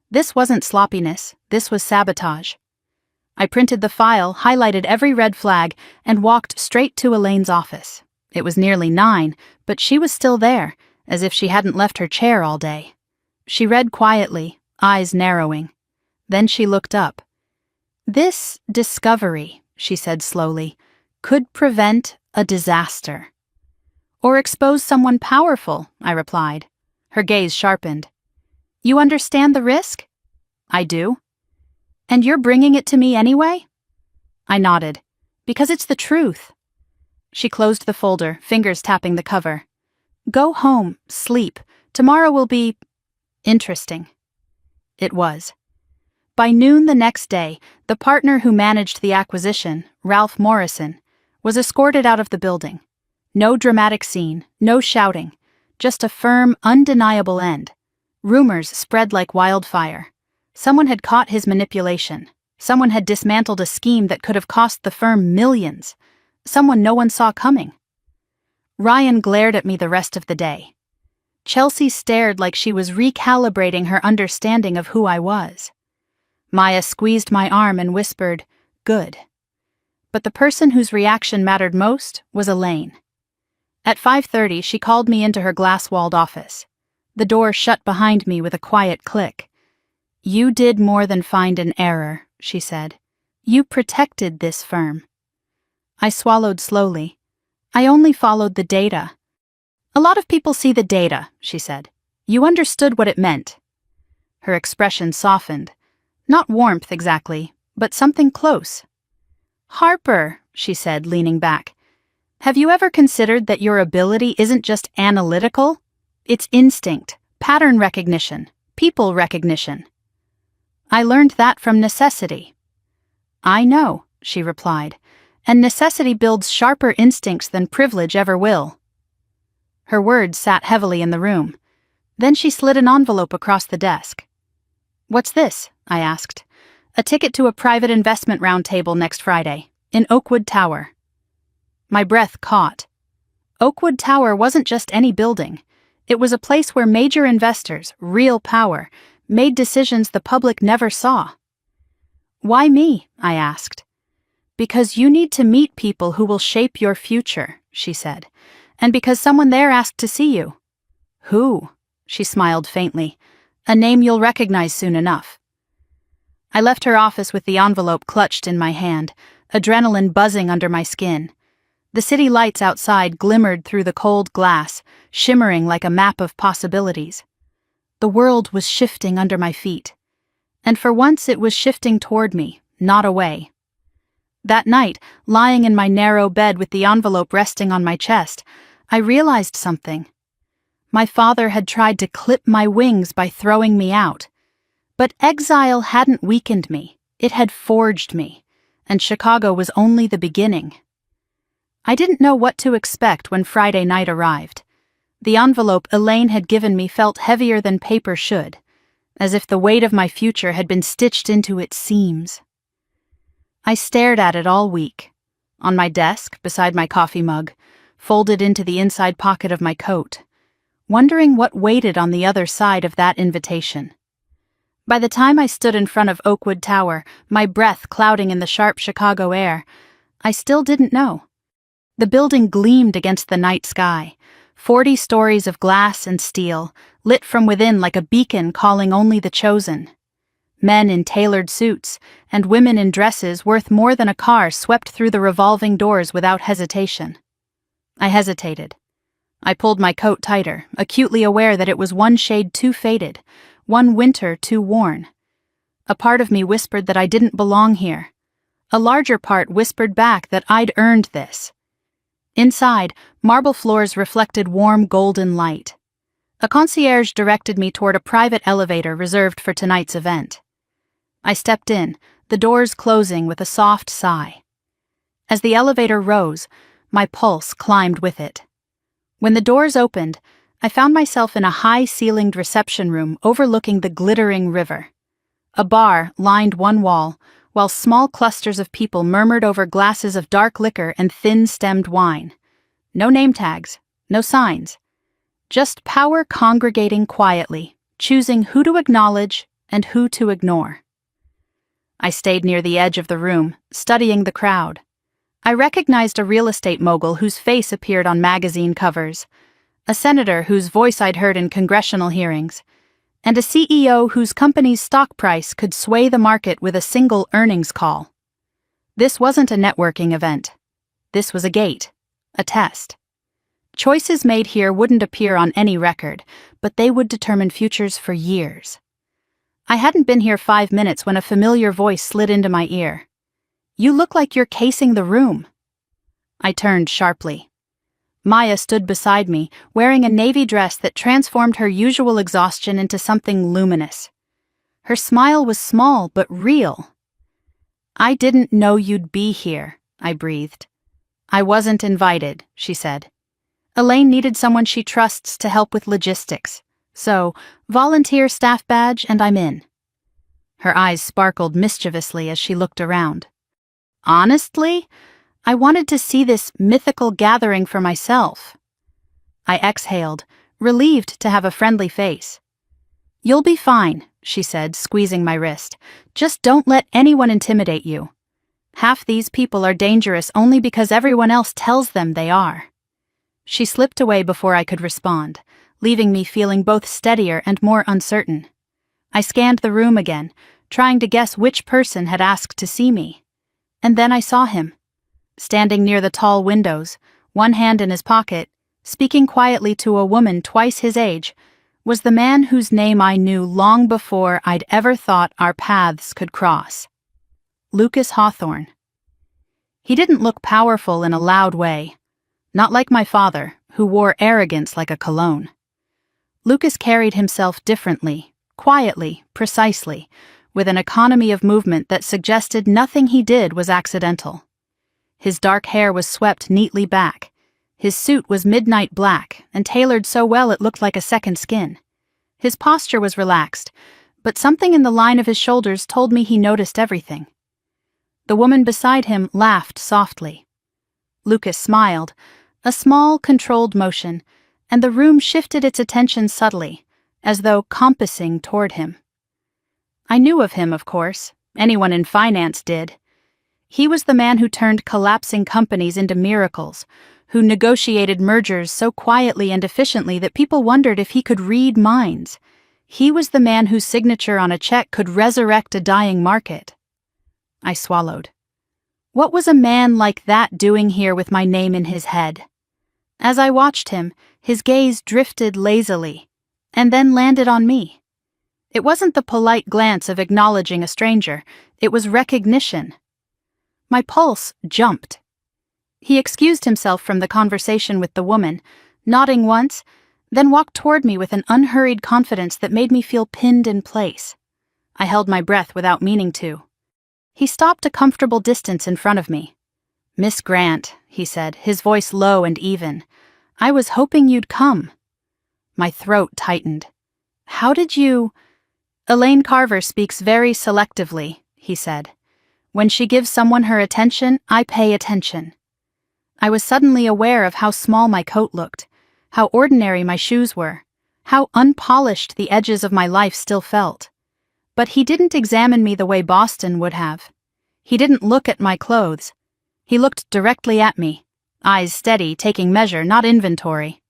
This wasn't sloppiness, this was sabotage. I printed the file, highlighted every red flag, and walked straight to Elaine's office. It was nearly 9, but she was still there, as if she hadn't left her chair all day. She read quietly, eyes narrowing. Then she looked up. This discovery, she said slowly, could prevent a disaster. Or expose someone powerful, I replied. Her gaze sharpened. You understand the risk? I do. And you're bringing it to me anyway? I nodded. Because it's the truth. She closed the folder, fingers tapping the cover. Go home, sleep. Tomorrow will be interesting. It was. By noon the next day, the partner who managed the acquisition, Ralph Morrison, was escorted out of the building. No dramatic scene, no shouting, just a firm, undeniable end. Rumors spread like wildfire. Someone had caught his manipulation. Someone had dismantled a scheme that could have cost the firm millions. Someone no one saw coming. Ryan glared at me the rest of the day. Chelsea stared like she was recalibrating her understanding of who I was. Maya squeezed my arm and whispered, "Good." But the person whose reaction mattered most was Elaine. At 5:30, she called me into her glass-walled office. The door shut behind me with a quiet click. You did more than find an error, she said. You protected this firm. I swallowed slowly. I only followed the data. A lot of people see the data, she said. You understood what it meant. Her expression softened. Not warmth exactly, but something close. Harper, she said, leaning back. Have you ever considered that your ability isn't just analytical? It's instinct, pattern recognition, people recognition. I learned that from necessity. I know, she replied, and necessity builds sharper instincts than privilege ever will. Her words sat heavily in the room. Then she slid an envelope across the desk. What's this? I asked. A ticket to a private investment roundtable next Friday, in Oakwood Tower. My breath caught. Oakwood Tower wasn't just any building. It was a place where major investors, real power, made decisions the public never saw. Why me? I asked. Because you need to meet people who will shape your future, she said, and because someone there asked to see you. Who? She smiled faintly. A name you'll recognize soon enough. I left her office with the envelope clutched in my hand, adrenaline buzzing under my skin. The city lights outside glimmered through the cold glass, shimmering like a map of possibilities. The world was shifting under my feet. And for once it was shifting toward me, not away. That night, lying in my narrow bed with the envelope resting on my chest, I realized something. My father had tried to clip my wings by throwing me out. But exile hadn't weakened me, it had forged me, and Chicago was only the beginning. I didn't know what to expect when Friday night arrived. The envelope Elaine had given me felt heavier than paper should, as if the weight of my future had been stitched into its seams. I stared at it all week, on my desk beside my coffee mug, folded into the inside pocket of my coat, wondering what waited on the other side of that invitation. By the time I stood in front of Oakwood Tower, my breath clouding in the sharp Chicago air, I still didn't know. The building gleamed against the night sky, 40 stories of glass and steel, lit from within like a beacon calling only the chosen. Men in tailored suits and women in dresses worth more than a car swept through the revolving doors without hesitation. I hesitated. I pulled my coat tighter, acutely aware that it was one shade too faded, one winter too worn. A part of me whispered that I didn't belong here. A larger part whispered back that I'd earned this. Inside, marble floors reflected warm golden light. A concierge directed me toward a private elevator reserved for tonight's event. I stepped in, the doors closing with a soft sigh. As the elevator rose, my pulse climbed with it. When the doors opened, I found myself in a high-ceilinged reception room overlooking the glittering river. A bar lined one wall, while small clusters of people murmured over glasses of dark liquor and thin-stemmed wine. No name tags, no signs. Just power congregating quietly, choosing who to acknowledge and who to ignore. I stayed near the edge of the room, studying the crowd. I recognized a real estate mogul whose face appeared on magazine covers, a senator whose voice I'd heard in congressional hearings, and a CEO whose company's stock price could sway the market with a single earnings call. This wasn't a networking event. This was a gate, a test. Choices made here wouldn't appear on any record, but they would determine futures for years. I hadn't been here 5 minutes when a familiar voice slid into my ear. "You look like you're casing the room." I turned sharply. Maya stood beside me, wearing a navy dress that transformed her usual exhaustion into something luminous. Her smile was small but real. "I didn't know you'd be here," I breathed. "I wasn't invited," she said. "Elaine needed someone she trusts to help with logistics. So, volunteer staff badge and I'm in." Her eyes sparkled mischievously as she looked around. "Honestly, I wanted to see this mythical gathering for myself." I exhaled, relieved to have a friendly face. "You'll be fine," she said, squeezing my wrist. "Just don't let anyone intimidate you. Half these people are dangerous only because everyone else tells them they are." She slipped away before I could respond, leaving me feeling both steadier and more uncertain. I scanned the room again, trying to guess which person had asked to see me. And then I saw him. Standing near the tall windows, one hand in his pocket, speaking quietly to a woman twice his age, was the man whose name I knew long before I'd ever thought our paths could cross. Lucas Hawthorne. He didn't look powerful in a loud way, not like my father, who wore arrogance like a cologne. Lucas carried himself differently, quietly, precisely, with an economy of movement that suggested nothing he did was accidental. His dark hair was swept neatly back. His suit was midnight black and tailored so well it looked like a second skin. His posture was relaxed, but something in the line of his shoulders told me he noticed everything. The woman beside him laughed softly. Lucas smiled, a small, controlled motion, and the room shifted its attention subtly, as though compassing toward him. I knew of him, of course. Anyone in finance did. He was the man who turned collapsing companies into miracles, who negotiated mergers so quietly and efficiently that people wondered if he could read minds. He was the man whose signature on a check could resurrect a dying market. I swallowed. What was a man like that doing here with my name in his head? As I watched him, his gaze drifted lazily, and then landed on me. It wasn't the polite glance of acknowledging a stranger, it was recognition. My pulse jumped. He excused himself from the conversation with the woman, nodding once, then walked toward me with an unhurried confidence that made me feel pinned in place. I held my breath without meaning to. He stopped a comfortable distance in front of me. Miss Grant, he said, his voice low and even. I was hoping you'd come. My throat tightened. How did you— Elaine Carver speaks very selectively, he said. When she gives someone her attention, I pay attention. I was suddenly aware of how small my coat looked, how ordinary my shoes were, how unpolished the edges of my life still felt. But he didn't examine me the way Boston would have. He didn't look at my clothes. He looked directly at me, eyes steady, taking measure, not inventory.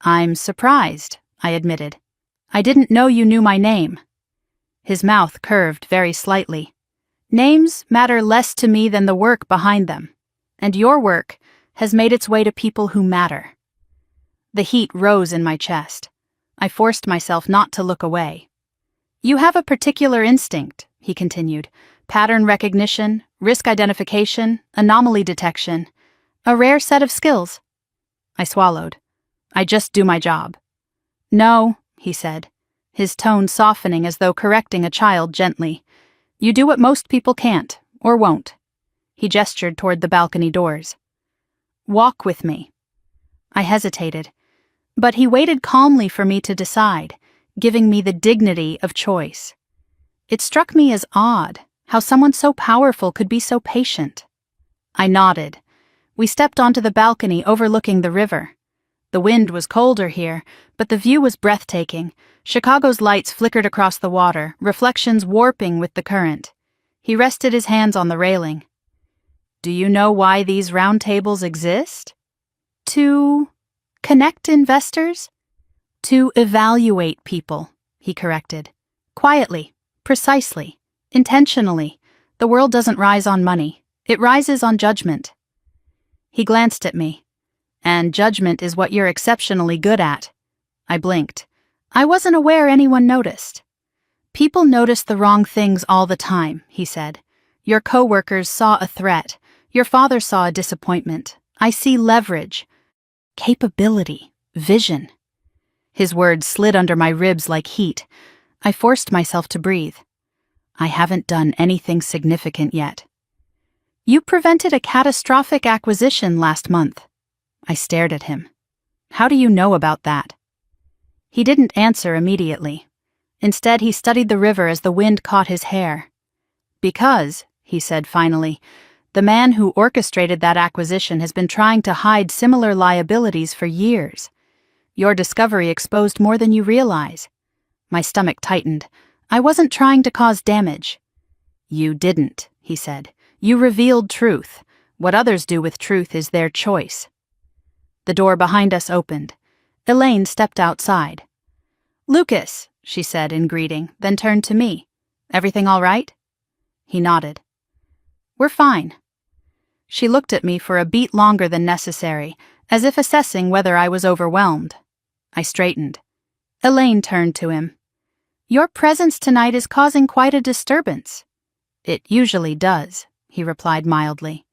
I'm surprised, I admitted. I didn't know you knew my name. His mouth curved very slightly. Names matter less to me than the work behind them, and your work has made its way to people who matter. The heat rose in my chest. I forced myself not to look away. You have a particular instinct, he continued. Pattern recognition, risk identification, anomaly detection. A rare set of skills. I swallowed. I just do my job. No, he said, his tone softening as though correcting a child gently. You do what most people can't, or won't. He gestured toward the balcony doors. Walk with me. I hesitated, but he waited calmly for me to decide, giving me the dignity of choice. It struck me as odd how someone so powerful could be so patient. I nodded. We stepped onto the balcony overlooking the river. The wind was colder here, but the view was breathtaking. Chicago's lights flickered across the water, reflections warping with the current. He rested his hands on the railing. Do you know why these round tables exist? To connect investors? To evaluate people, he corrected. Quietly, precisely, intentionally. The world doesn't rise on money. It rises on judgment. He glanced at me. And judgment is what you're exceptionally good at. I blinked. I wasn't aware anyone noticed. People notice the wrong things all the time, he said. Your coworkers saw a threat. Your father saw a disappointment. I see leverage, capability, vision. His words slid under my ribs like heat. I forced myself to breathe. I haven't done anything significant yet. You prevented a catastrophic acquisition last month. I stared at him. How do you know about that? He didn't answer immediately. Instead, he studied the river as the wind caught his hair. Because, he said finally, the man who orchestrated that acquisition has been trying to hide similar liabilities for years. Your discovery exposed more than you realize. My stomach tightened. I wasn't trying to cause damage. You didn't, he said. You revealed truth. What others do with truth is their choice. The door behind us opened. Elaine stepped outside. Lucas, she said in greeting, then turned to me. Everything all right? He nodded. We're fine. She looked at me for a beat longer than necessary, as if assessing whether I was overwhelmed. I straightened. Elaine turned to him. Your presence tonight is causing quite a disturbance. It usually does, he replied mildly.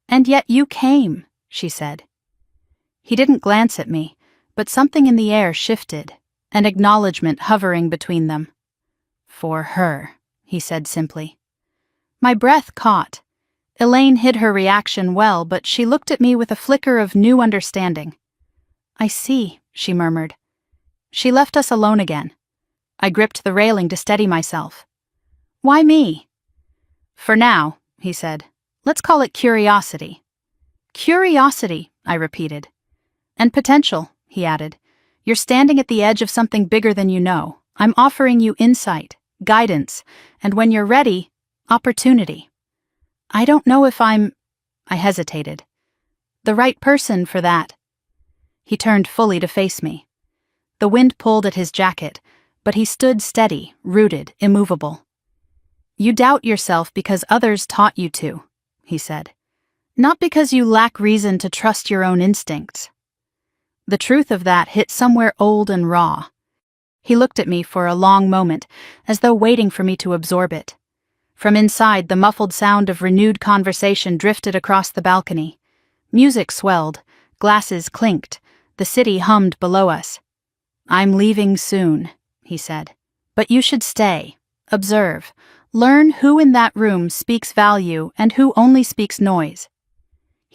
And yet you came, she said. He didn't glance at me, but something in the air shifted, an acknowledgement hovering between them. For her, he said simply. My breath caught. Elaine hid her reaction well, but she looked at me with a flicker of new understanding. I see, she murmured. She left us alone again. I gripped the railing to steady myself. Why me? For now, he said. Let's call it curiosity. Curiosity, I repeated. And potential, he added. You're standing at the edge of something bigger than you know. I'm offering you insight, guidance, and when you're ready, opportunity. I don't know if I hesitated. The right person for that. He turned fully to face me. The wind pulled at his jacket, but he stood steady, rooted, immovable. You doubt yourself because others taught you to, he said. Not because you lack reason to trust your own instincts. The truth of that hit somewhere old and raw. He looked at me for a long moment, as though waiting for me to absorb it. From inside, the muffled sound of renewed conversation drifted across the balcony. Music swelled, glasses clinked, the city hummed below us. I'm leaving soon, he said. But you should stay, observe, learn who in that room speaks value and who only speaks noise.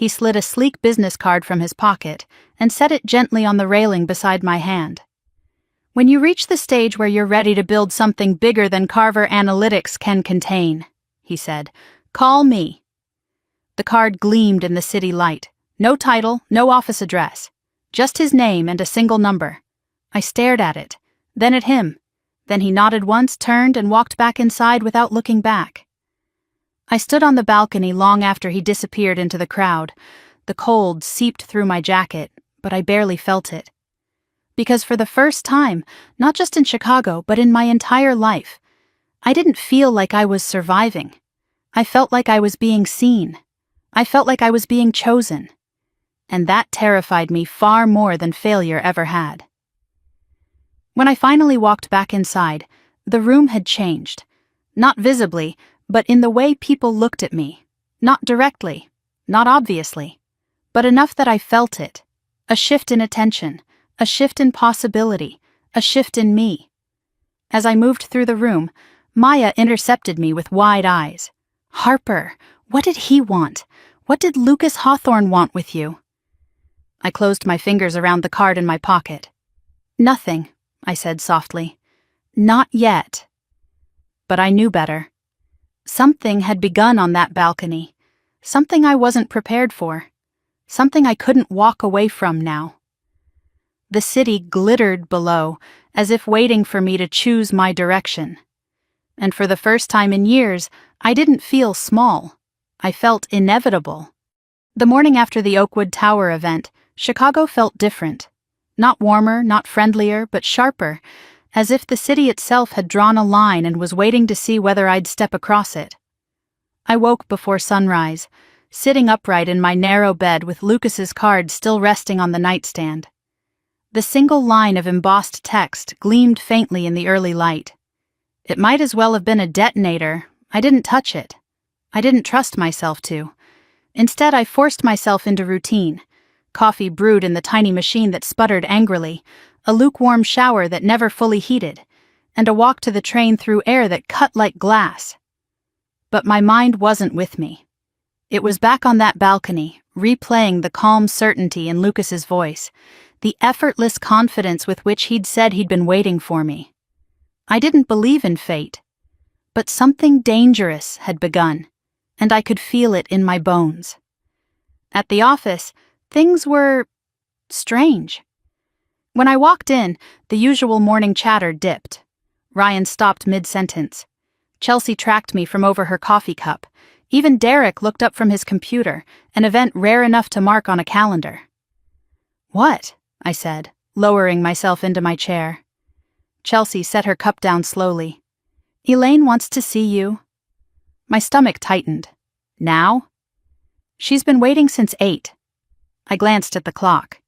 He slid a sleek business card from his pocket and set it gently on the railing beside my hand. "When you reach the stage where you're ready to build something bigger than Carver Analytics can contain," he said, "call me." The card gleamed in the city light. No title, no office address. Just his name and a single number. I stared at it, then at him. Then he nodded once, turned, and walked back inside without looking back. I stood on the balcony long after he disappeared into the crowd. The cold seeped through my jacket, but I barely felt it. Because for the first time, not just in Chicago, but in my entire life, I didn't feel like I was surviving. I felt like I was being seen. I felt like I was being chosen. And that terrified me far more than failure ever had. When I finally walked back inside, the room had changed. Not visibly, but in the way people looked at me. Not directly, not obviously, but enough that I felt it. A shift in attention, a shift in possibility, a shift in me. As I moved through the room, Maya intercepted me with wide eyes. "Harper, what did he want? What did Lucas Hawthorne want with you?" I closed my fingers around the card in my pocket. "Nothing," I said softly. "Not yet." But I knew better. Something had begun on that balcony. Something I wasn't prepared for. Something I couldn't walk away from now. The city glittered below, as if waiting for me to choose my direction. And for the first time in years, I didn't feel small. I felt inevitable. The morning after the Oakwood Tower event, Chicago felt different. Not warmer, not friendlier, but sharper, as if the city itself had drawn a line and was waiting to see whether I'd step across it. I woke before sunrise, sitting upright in my narrow bed with Lucas's card still resting on the nightstand. The single line of embossed text gleamed faintly in the early light. It might as well have been a detonator. I didn't touch it. I didn't trust myself to. Instead, I forced myself into routine. Coffee brewed in the tiny machine that sputtered angrily, a lukewarm shower that never fully heated, and a walk to the train through air that cut like glass. But my mind wasn't with me. It was back on that balcony, replaying the calm certainty in Lucas's voice, the effortless confidence with which he'd said he'd been waiting for me. I didn't believe in fate, but something dangerous had begun, and I could feel it in my bones. At the office, things were strange. When I walked in, the usual morning chatter dipped. Ryan stopped mid-sentence. Chelsea tracked me from over her coffee cup. Even Derek looked up from his computer, an event rare enough to mark on a calendar. "What?" I said, lowering myself into my chair. Chelsea set her cup down slowly. "Elaine wants to see you." My stomach tightened. "Now?" "She's been waiting since 8. I glanced at the clock.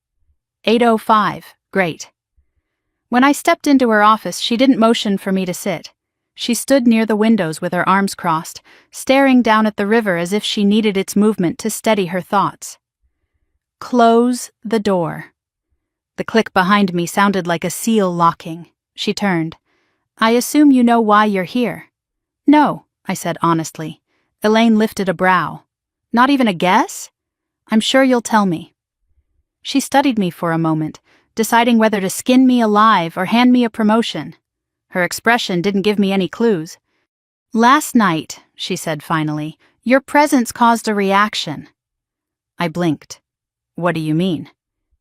8:05. Great. When I stepped into her office, she didn't motion for me to sit. She stood near the windows with her arms crossed, staring down at the river as if she needed its movement to steady her thoughts. "Close the door." The click behind me sounded like a seal locking. She turned. "I assume you know why you're here." "No," I said honestly. Elaine lifted a brow. "Not even a guess?" "I'm sure you'll tell me." She studied me for a moment, deciding whether to skin me alive or hand me a promotion. Her expression didn't give me any clues. "Last night," she said finally, "your presence caused a reaction." I blinked. "What do you mean?"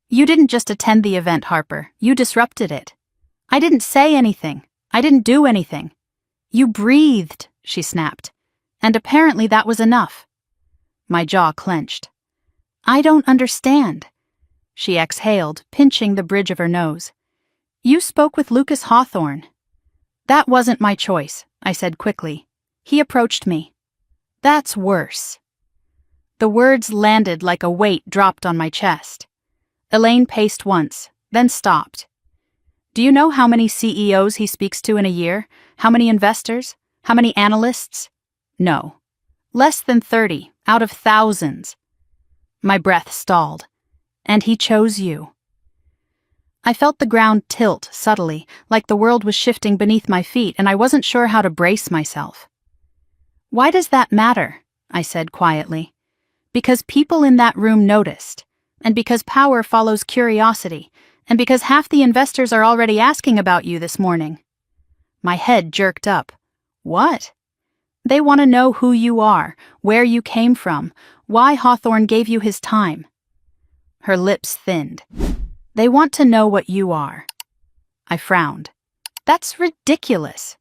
"You didn't just attend the event, Harper. You disrupted it." "I didn't say anything. I didn't do anything." "You breathed," she snapped. "And apparently that was enough." My jaw clenched. "I don't understand." She exhaled, pinching the bridge of her nose. "You spoke with Lucas Hawthorne." "That wasn't my choice," I said quickly. "He approached me." "That's worse." The words landed like a weight dropped on my chest. Elaine paced once, then stopped. "Do you know how many CEOs he speaks to in a year? How many investors? How many analysts?" "No." "Less than 30, out of thousands." My breath stalled. "And he chose you." I felt the ground tilt subtly, like the world was shifting beneath my feet, and I wasn't sure how to brace myself. "Why does that matter?" I said quietly. Because people in that room noticed, and because power follows curiosity, and because half the investors are already asking about you this morning. My head jerked up. What? They want to know who you are, where you came from, why Hawthorne gave you his time. Her lips thinned. They want to know what you are. I frowned. That's ridiculous.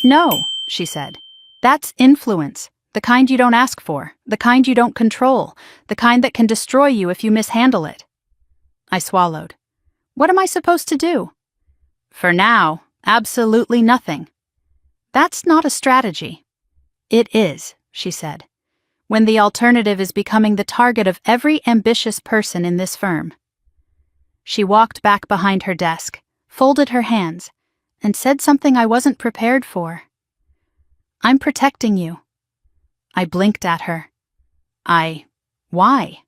No, she said. That's influence, the kind you don't ask for, the kind you don't control, the kind that can destroy you if you mishandle it. I swallowed. What am I supposed to do? For now, absolutely nothing. That's not a strategy. It is, she said, when the alternative is becoming the target of every ambitious person in this firm. She walked back behind her desk, folded her hands, and said something I wasn't prepared for. I'm protecting you. I blinked at her. Why?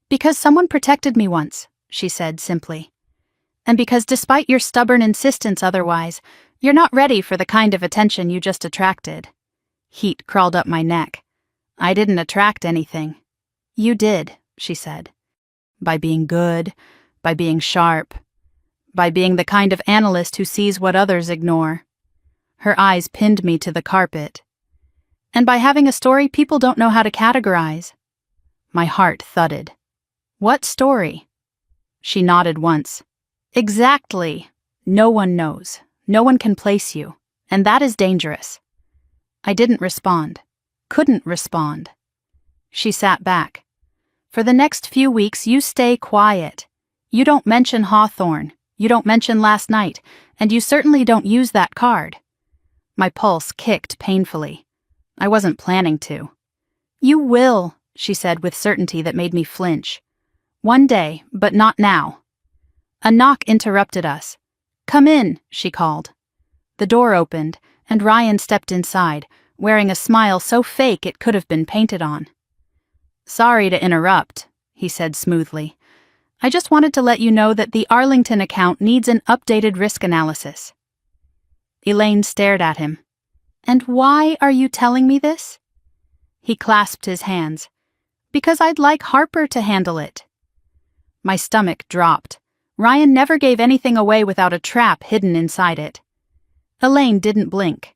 Because someone protected me once, she said simply. And because despite your stubborn insistence otherwise, you're not ready for the kind of attention you just attracted. Heat crawled up my neck. I didn't attract anything. You did, she said. By being good, by being sharp, by being the kind of analyst who sees what others ignore. Her eyes pinned me to the carpet. And by having a story people don't know how to categorize. My heart thudded. What story? She nodded once. Exactly. No one knows. No one can place you. And that is dangerous. I didn't respond. Couldn't respond. She sat back. For the next few weeks, you stay quiet. You don't mention Hawthorne. You don't mention last night. And you certainly don't use that card. My pulse kicked painfully. I wasn't planning to. You will, she said with certainty that made me flinch. One day, but not now. A knock interrupted us. Come in, she called. The door opened, and Ryan stepped inside, wearing a smile so fake it could have been painted on. Sorry to interrupt, he said smoothly. I just wanted to let you know that the Arlington account needs an updated risk analysis. Elaine stared at him. And why are you telling me this? He clasped his hands. Because I'd like Harper to handle it. My stomach dropped. Ryan never gave anything away without a trap hidden inside it. Elaine didn't blink.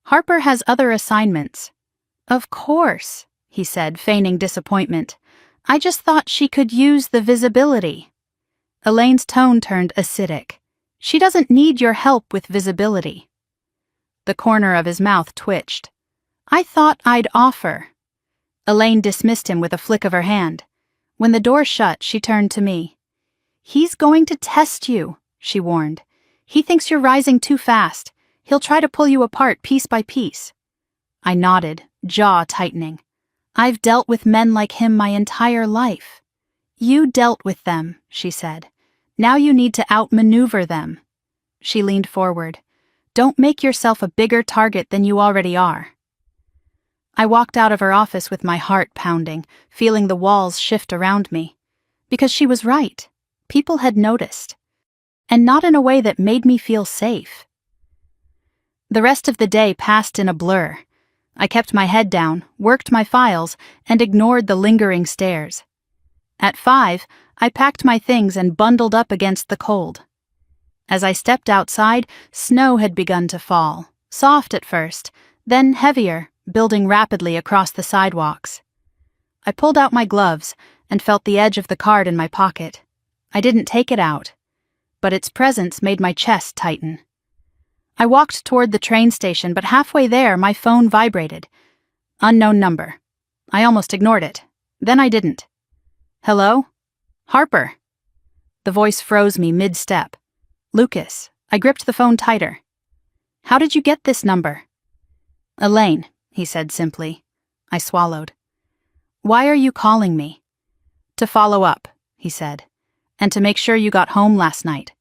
Harper has other assignments. Of course, he said, feigning disappointment. I just thought she could use the visibility. Elaine's tone turned acidic. She doesn't need your help with visibility. The corner of his mouth twitched. I thought I'd offer. Elaine dismissed him with a flick of her hand. When the door shut, she turned to me. He's going to test you, she warned. He thinks you're rising too fast. He'll try to pull you apart piece by piece. I nodded, jaw tightening. I've dealt with men like him my entire life. You dealt with them, she said. Now you need to outmaneuver them. She leaned forward. Don't make yourself a bigger target than you already are. I walked out of her office with my heart pounding, feeling the walls shift around me. Because she was right. People had noticed. And not in a way that made me feel safe. The rest of the day passed in a blur. I kept my head down, worked my files, and ignored the lingering stares. At 5, I packed my things and bundled up against the cold. As I stepped outside, snow had begun to fall, soft at first, then heavier, building rapidly across the sidewalks. I pulled out my gloves and felt the edge of the card in my pocket. I didn't take it out, but its presence made my chest tighten. I walked toward the train station, but halfway there, my phone vibrated. Unknown number. I almost ignored it. Then I didn't. Hello? Harper. The voice froze me mid-step. Lucas. I gripped the phone tighter. How did you get this number? Elaine, he said simply. I swallowed. Why are you calling me? To follow up, he said, and to make sure you got home last night.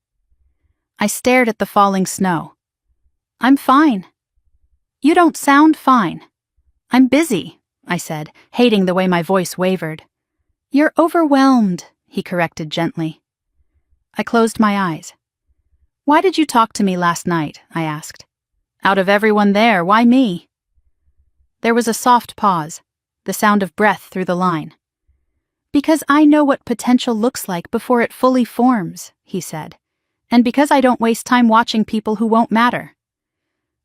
I stared at the falling snow. I'm fine. You don't sound fine. I'm busy, I said, hating the way my voice wavered. You're overwhelmed, he corrected gently. I closed my eyes. Why did you talk to me last night? I asked. Out of everyone there, why me? There was a soft pause. the sound of breath through the line. "Because I know what potential looks like before it fully forms," he said. "And because I don't waste time watching people who won't matter."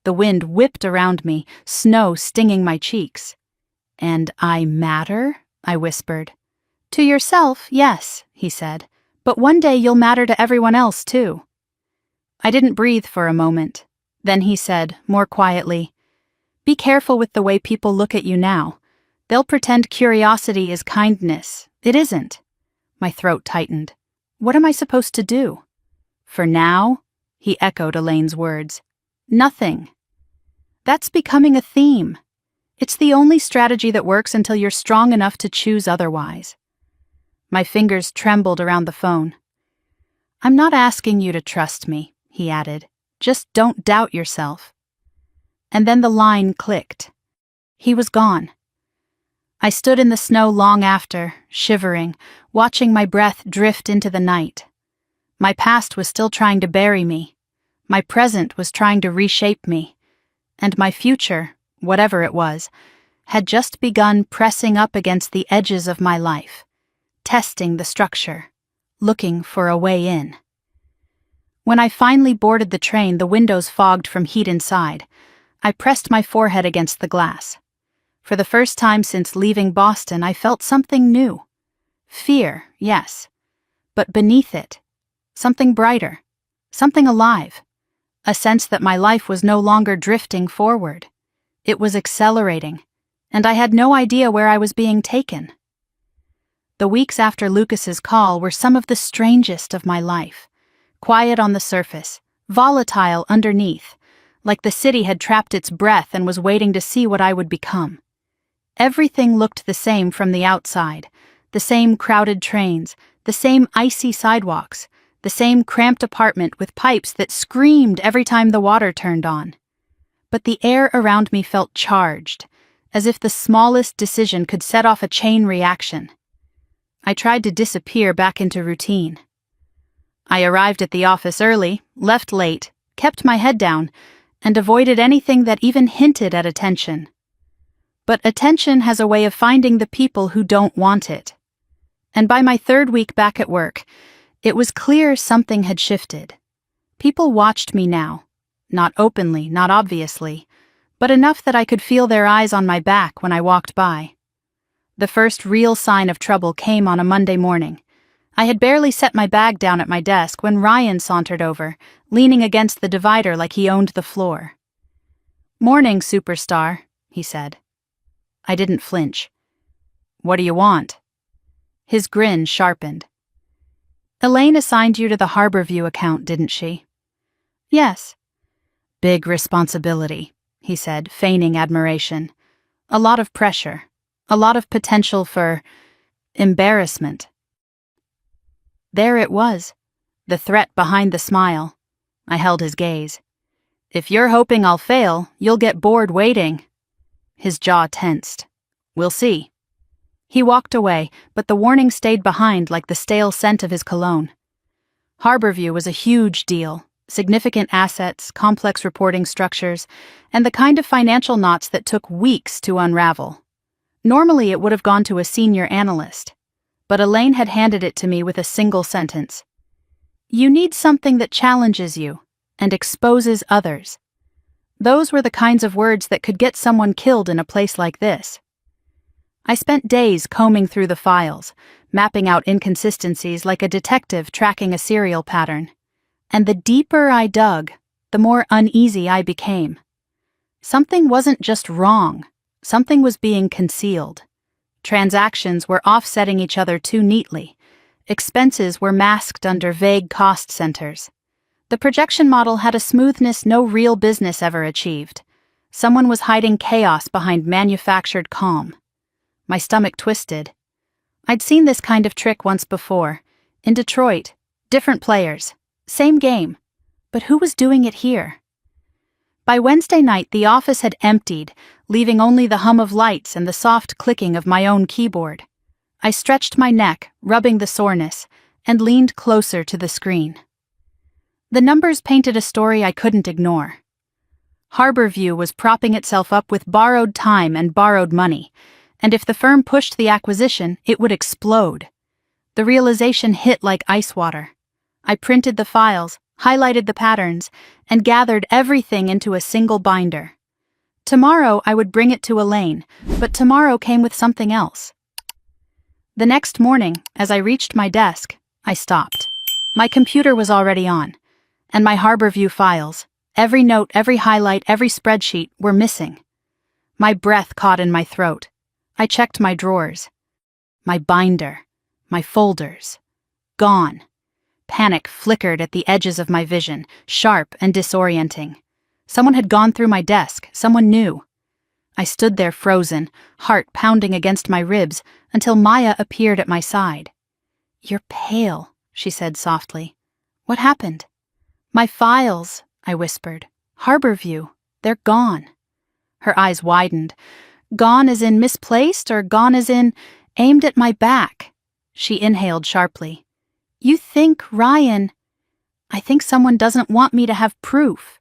The wind whipped around me, snow stinging my cheeks. "And I matter?" I whispered. "To yourself, yes," he said. "But one day you'll matter to everyone else, too." I didn't breathe for a moment. Then he said, more quietly, "Be careful with the way people look at you now. They'll pretend curiosity is kindness. It isn't." My throat tightened. "What am I supposed to do?" "For now," he echoed Elaine's words, "nothing." That's becoming a theme. It's the only strategy that works until you're strong enough to choose otherwise. My fingers trembled around the phone. "I'm not asking you to trust me," he added. "Just don't doubt yourself." And then the line clicked. He was gone. I stood in the snow long after, shivering, watching my breath drift into the night. My past was still trying to bury me. My present was trying to reshape me. And my future, whatever it was, had just begun pressing up against the edges of my life, testing the structure, looking for a way in. When I finally boarded the train, the windows fogged from heat inside. I pressed my forehead against the glass. For the first time since leaving Boston, I felt something new. Fear, yes, but beneath it, something brighter, something alive, a sense that my life was no longer drifting forward. It was accelerating, and I had no idea where I was being taken. The weeks after Lucas's call were some of the strangest of my life. Quiet on the surface, volatile underneath, like the city had trapped its breath and was waiting to see what I would become. Everything looked the same from the outside, the same crowded trains, the same icy sidewalks, the same cramped apartment with pipes that screamed every time the water turned on. But the air around me felt charged, as if the smallest decision could set off a chain reaction. I tried to disappear back into routine. I arrived at the office early, left late, kept my head down, and avoided anything that even hinted at attention. But attention has a way of finding the people who don't want it. And by my third week back at work, it was clear something had shifted. People watched me now, not openly, not obviously, but enough that I could feel their eyes on my back when I walked by. The first real sign of trouble came on a Monday morning. I had barely set my bag down at my desk when Ryan sauntered over, leaning against the divider like he owned the floor. "Morning, superstar," he said. I didn't flinch. "What do you want?" His grin sharpened. "Elaine assigned you to the Harborview account, didn't she?" "Yes." "Big responsibility," he said, feigning admiration. "A lot of pressure. A lot of potential for embarrassment." There it was, the threat behind the smile. I held his gaze. "If you're hoping I'll fail, you'll get bored waiting." His jaw tensed. "We'll see." He walked away, but the warning stayed behind like the stale scent of his cologne. Harborview was a huge deal, significant assets, complex reporting structures, and the kind of financial knots that took weeks to unravel. Normally it would have gone to a senior analyst, but Elaine had handed it to me with a single sentence. "You need something that challenges you and exposes others." Those were the kinds of words that could get someone killed in a place like this. I spent days combing through the files, mapping out inconsistencies like a detective tracking a serial pattern. And the deeper I dug, the more uneasy I became. Something wasn't just wrong, something was being concealed. Transactions were offsetting each other too neatly. Expenses were masked under vague cost centers. The projection model had a smoothness no real business ever achieved. Someone was hiding chaos behind manufactured calm. My stomach twisted. I'd seen this kind of trick once before. In Detroit, different players, same game. But who was doing it here? By Wednesday night, the office had emptied, leaving only the hum of lights and the soft clicking of my own keyboard. I stretched my neck, rubbing the soreness, and leaned closer to the screen. The numbers painted a story I couldn't ignore. Harborview was propping itself up with borrowed time and borrowed money, And if the firm pushed the acquisition, it would explode. The realization hit like ice water. I printed the files, highlighted the patterns, and gathered everything into a single binder. Tomorrow I would bring it to Elaine, but tomorrow came with something else. The next morning, as I reached my desk, I stopped. My computer was already on, and my Harborview files, every note, every highlight, every spreadsheet, were missing. My breath caught in my throat. I checked my drawers. My binder, my folders. Gone. Panic flickered at the edges of my vision, sharp and disorienting. Someone had gone through my desk, someone new. I stood there frozen, heart pounding against my ribs, until Maya appeared at my side. "You're pale," she said softly. "What happened?" "My files," I whispered. "Harborview, they're gone." Her eyes widened. "Gone as in misplaced, or gone as in aimed at my back?" She inhaled sharply. "You think Ryan—" "I think someone doesn't want me to have proof."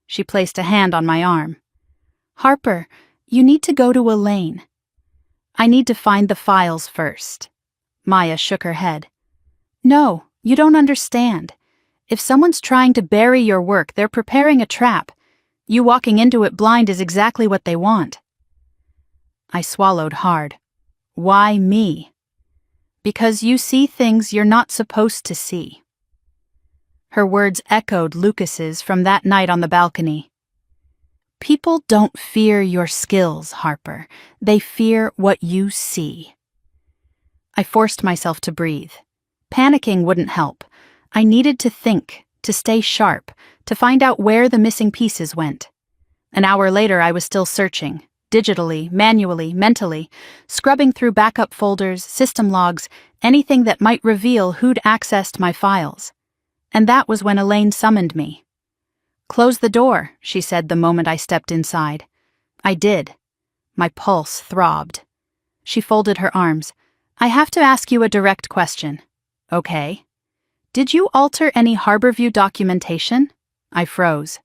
She placed a hand on my arm. "Harper, you need to go to Elaine." "I need to find the files first." Maya shook her head. "No, you don't understand. If someone's trying to bury your work, they're preparing a trap. You walking into it blind is exactly what they want." I swallowed hard. "Why me?" "Because you see things you're not supposed to see." Her words echoed Lucas's from that night on the balcony. "People don't fear your skills, Harper. They fear what you see." I forced myself to breathe. Panicking wouldn't help. I needed to think, to stay sharp, to find out where the missing pieces went. An hour later, I was still searching, digitally, manually, mentally, scrubbing through backup folders, system logs, anything that might reveal who'd accessed my files. And that was when Elaine summoned me. "Close the door," she said the moment I stepped inside. I did. My pulse throbbed. She folded her arms. "I have to ask you a direct question." "Okay." "Did you alter any Harborview documentation?" I froze.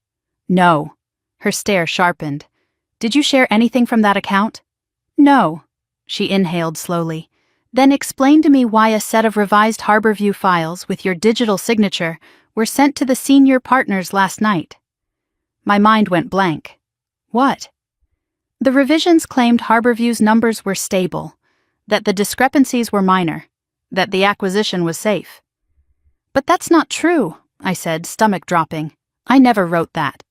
"No." Her stare sharpened. "Did you share anything from that account?" "No." She inhaled slowly. "Then explain to me why a set of revised Harborview files with your digital signature were sent to the senior partners last night." My mind went blank. "What?" "The revisions claimed Harborview's numbers were stable, that the discrepancies were minor, that the acquisition was safe." "But that's not true," I said, stomach dropping. "I never wrote that."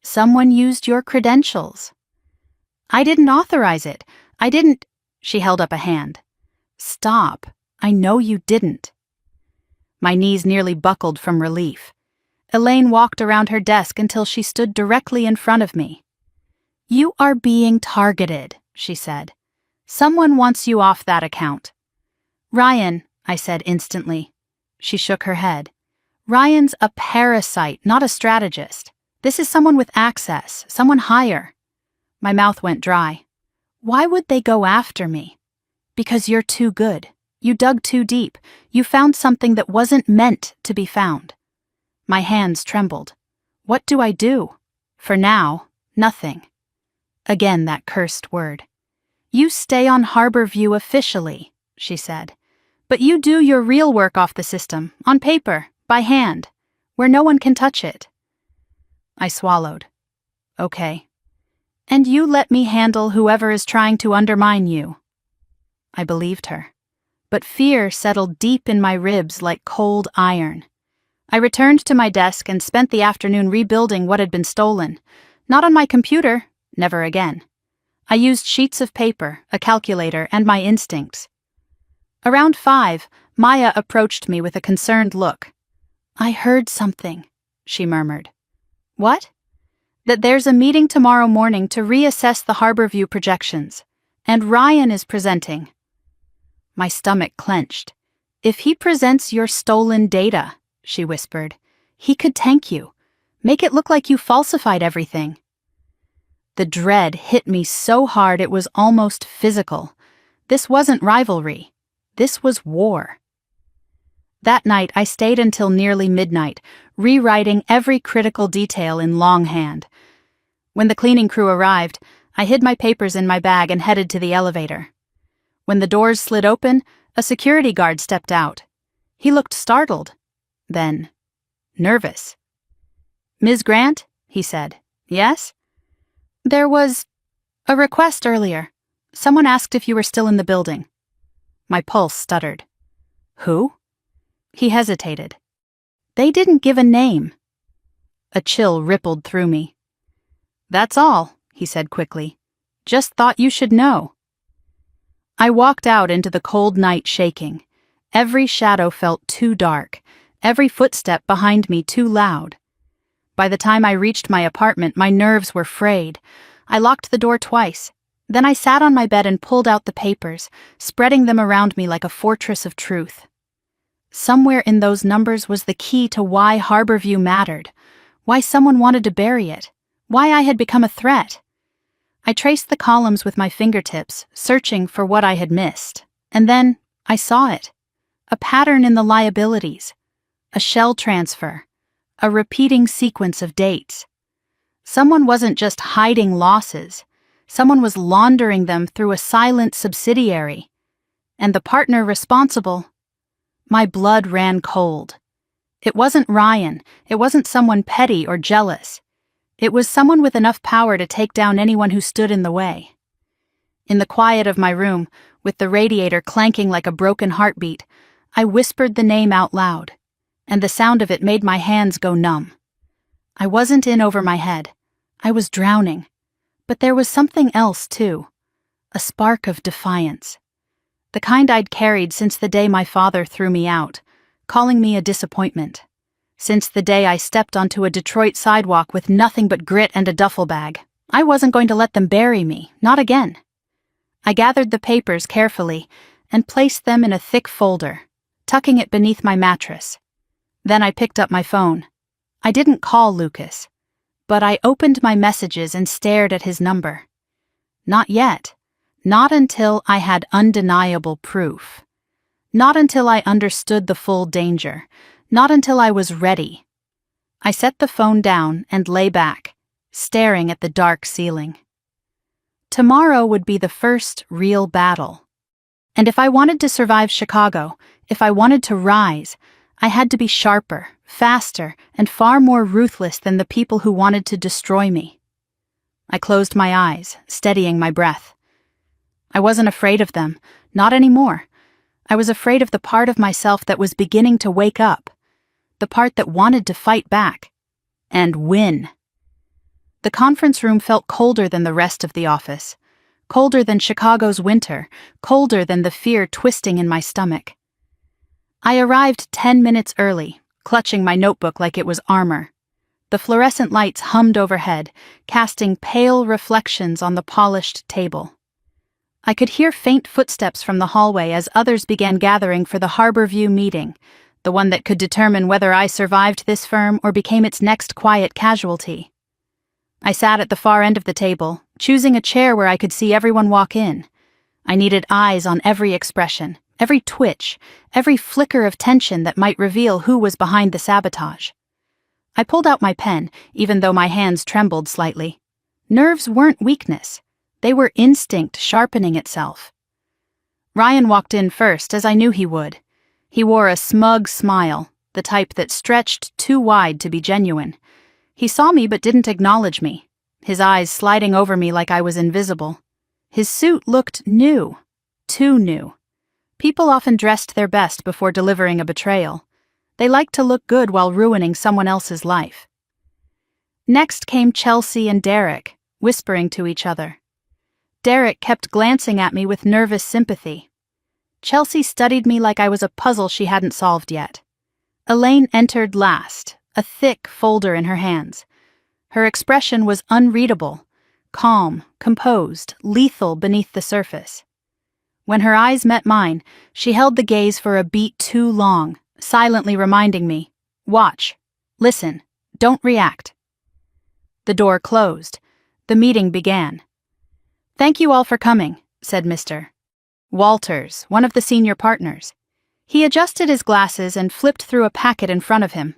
"Someone used your credentials." "I didn't authorize it. I didn't—" She held up a hand. "Stop. I know you didn't." My knees nearly buckled from relief. Elaine walked around her desk until she stood directly in front of me. "You are being targeted," she said. "Someone wants you off that account." "Ryan," I said instantly. She shook her head. "Ryan's a parasite, not a strategist. This is someone with access, someone higher." My mouth went dry. "Why would they go after me?" "Because you're too good. You dug too deep. You found something that wasn't meant to be found." My hands trembled. "What do I do?" "For now, nothing." Again that cursed word. "You stay on Harborview officially," she said. "But you do your real work off the system, on paper, by hand, where no one can touch it." I swallowed. "Okay. And you let me handle whoever is trying to undermine you." I believed her. But fear settled deep in my ribs like cold iron. I returned to my desk and spent the afternoon rebuilding what had been stolen. Not on my computer, never again. I used sheets of paper, a calculator, and my instincts. Around 5, Maya approached me with a concerned look. "I heard something," she murmured. "What?" "That there's a meeting tomorrow morning to reassess the Harborview projections, and Ryan is presenting." My stomach clenched. "If he presents your stolen data," she whispered, "he could tank you, make it look like you falsified everything." The dread hit me so hard it was almost physical. This wasn't rivalry. This was war. That night I stayed until nearly midnight, rewriting every critical detail in longhand. When the cleaning crew arrived, I hid my papers in my bag and headed to the elevator. When the doors slid open, a security guard stepped out. He looked startled, then nervous. "Ms. Grant?" he said. "Yes?" "There was a request earlier. Someone asked if you were still in the building." My pulse stuttered. "Who?" He hesitated. "They didn't give a name." A chill rippled through me. "That's all," he said quickly. "Just thought you should know." I walked out into the cold night shaking. Every shadow felt too dark, every footstep behind me too loud. By the time I reached my apartment, my nerves were frayed. I locked the door twice. Then I sat on my bed and pulled out the papers, spreading them around me like a fortress of truth. Somewhere in those numbers was the key to why Harborview mattered, why someone wanted to bury it, why I had become a threat. I traced the columns with my fingertips, searching for what I had missed. And then I saw it. A pattern in the liabilities. A shell transfer. A repeating sequence of dates. Someone wasn't just hiding losses. Someone was laundering them through a silent subsidiary. And the partner responsible. My blood ran cold. It wasn't Ryan. It wasn't someone petty or jealous. It was someone with enough power to take down anyone who stood in the way. In the quiet of my room, with the radiator clanking like a broken heartbeat, I whispered the name out loud, and the sound of it made my hands go numb. I wasn't in over my head. I was drowning. But there was something else, too. A spark of defiance. The kind I'd carried since the day my father threw me out, calling me a disappointment. Since the day I stepped onto a Detroit sidewalk with nothing but grit and a duffel bag, I wasn't going to let them bury me, not again. I gathered the papers carefully and placed them in a thick folder, tucking it beneath my mattress. Then I picked up my phone. I didn't call Lucas, but I opened my messages and stared at his number. Not yet. Not until I had undeniable proof. Not until I understood the full danger. Not until I was ready. I set the phone down and lay back, staring at the dark ceiling. Tomorrow would be the first real battle. And if I wanted to survive Chicago, if I wanted to rise, I had to be sharper, faster, and far more ruthless than the people who wanted to destroy me. I closed my eyes, steadying my breath. I wasn't afraid of them, not anymore. I was afraid of the part of myself that was beginning to wake up. The part that wanted to fight back. And win. The conference room felt colder than the rest of the office. Colder than Chicago's winter. Colder than the fear twisting in my stomach. I arrived 10 minutes early, clutching my notebook like it was armor. The fluorescent lights hummed overhead, casting pale reflections on the polished table. I could hear faint footsteps from the hallway as others began gathering for the Harborview meeting, the one that could determine whether I survived this firm or became its next quiet casualty. I sat at the far end of the table, choosing a chair where I could see everyone walk in. I needed eyes on every expression, every twitch, every flicker of tension that might reveal who was behind the sabotage. I pulled out my pen, even though my hands trembled slightly. Nerves weren't weakness. They were instinct sharpening itself. Ryan walked in first, as I knew he would. He wore a smug smile, the type that stretched too wide to be genuine. He saw me but didn't acknowledge me, his eyes sliding over me like I was invisible. His suit looked new, too new. People often dressed their best before delivering a betrayal. They liked to look good while ruining someone else's life. Next came Chelsea and Derek, whispering to each other. Derek kept glancing at me with nervous sympathy. Chelsea studied me like I was a puzzle she hadn't solved yet. Elaine entered last, a thick folder in her hands. Her expression was unreadable, calm, composed, lethal beneath the surface. When her eyes met mine, she held the gaze for a beat too long, silently reminding me, watch, listen, don't react. The door closed. The meeting began. "Thank you all for coming," said Mr. Walters, one of the senior partners. He adjusted his glasses and flipped through a packet in front of him.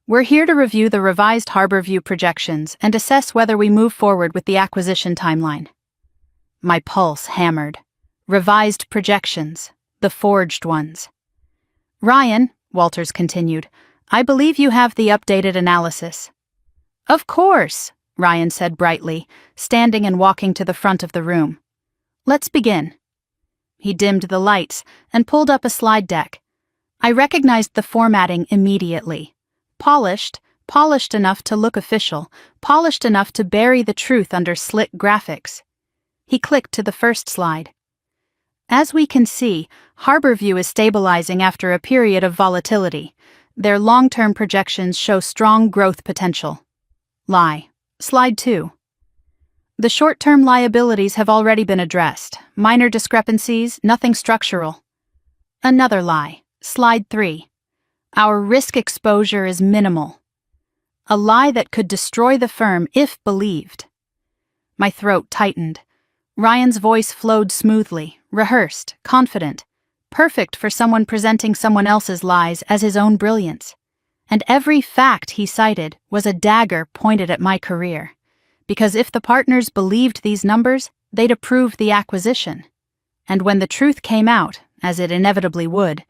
We're here to review the revised Harborview projections and assess whether we move forward with the acquisition timeline. My pulse hammered. Revised projections, the forged ones. Ryan, Walters continued, I believe you have the updated analysis. Of course, Ryan said brightly, standing and walking to the front of the room. Let's begin. He dimmed the lights and pulled up a slide deck. I recognized the formatting immediately. Polished enough to look official, polished enough to bury the truth under slick graphics. He clicked to the first slide. As we can see, Harborview is stabilizing after a period of volatility. Their long-term projections show strong growth potential. Lie. Slide 2. The short-term liabilities have already been addressed. Minor discrepancies, nothing structural. Another lie. Slide 3. Our risk exposure is minimal. A lie that could destroy the firm if believed. My throat tightened. Ryan's voice flowed smoothly, rehearsed, confident, perfect for someone presenting someone else's lies as his own brilliance. And every fact he cited was a dagger pointed at my career. Because if the partners believed these numbers, they'd approve the acquisition. And when the truth came out, as it inevitably would,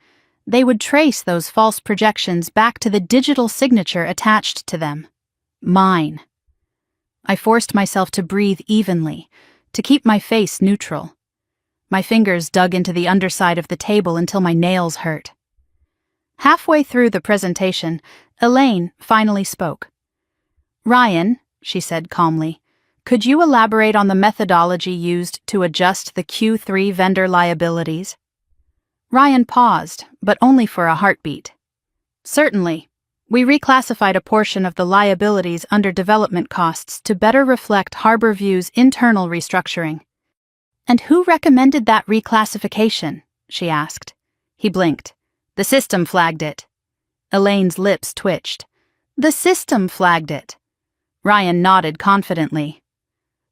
they would trace those false projections back to the digital signature attached to them. Mine. I forced myself to breathe evenly, to keep my face neutral. My fingers dug into the underside of the table until my nails hurt. Halfway through the presentation, Elaine finally spoke. Ryan, she said calmly, could you elaborate on the methodology used to adjust the Q3 vendor liabilities? Ryan paused, but only for a heartbeat. Certainly. We reclassified a portion of the liabilities under development costs to better reflect Harborview's internal restructuring. And who recommended that reclassification? She asked. He blinked. The system flagged it. Elaine's lips twitched. The system flagged it. Ryan nodded confidently.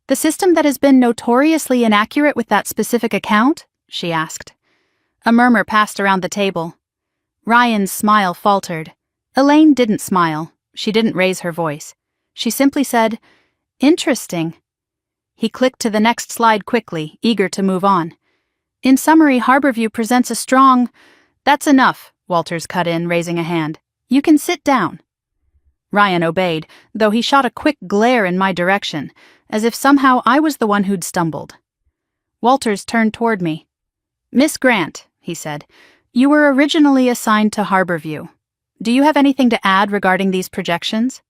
The system that has been notoriously inaccurate with that specific account? She asked. A murmur passed around the table. Ryan's smile faltered. Elaine didn't smile. She didn't raise her voice. She simply said, Interesting. He clicked to the next slide quickly, eager to move on. In summary, Harborview presents a strong... That's enough, Walters cut in, raising a hand. You can sit down. Ryan obeyed, though he shot a quick glare in my direction, as if somehow I was the one who'd stumbled. Walters turned toward me. Miss Grant, he said, you were originally assigned to Harborview. Do you have anything to add regarding these projections?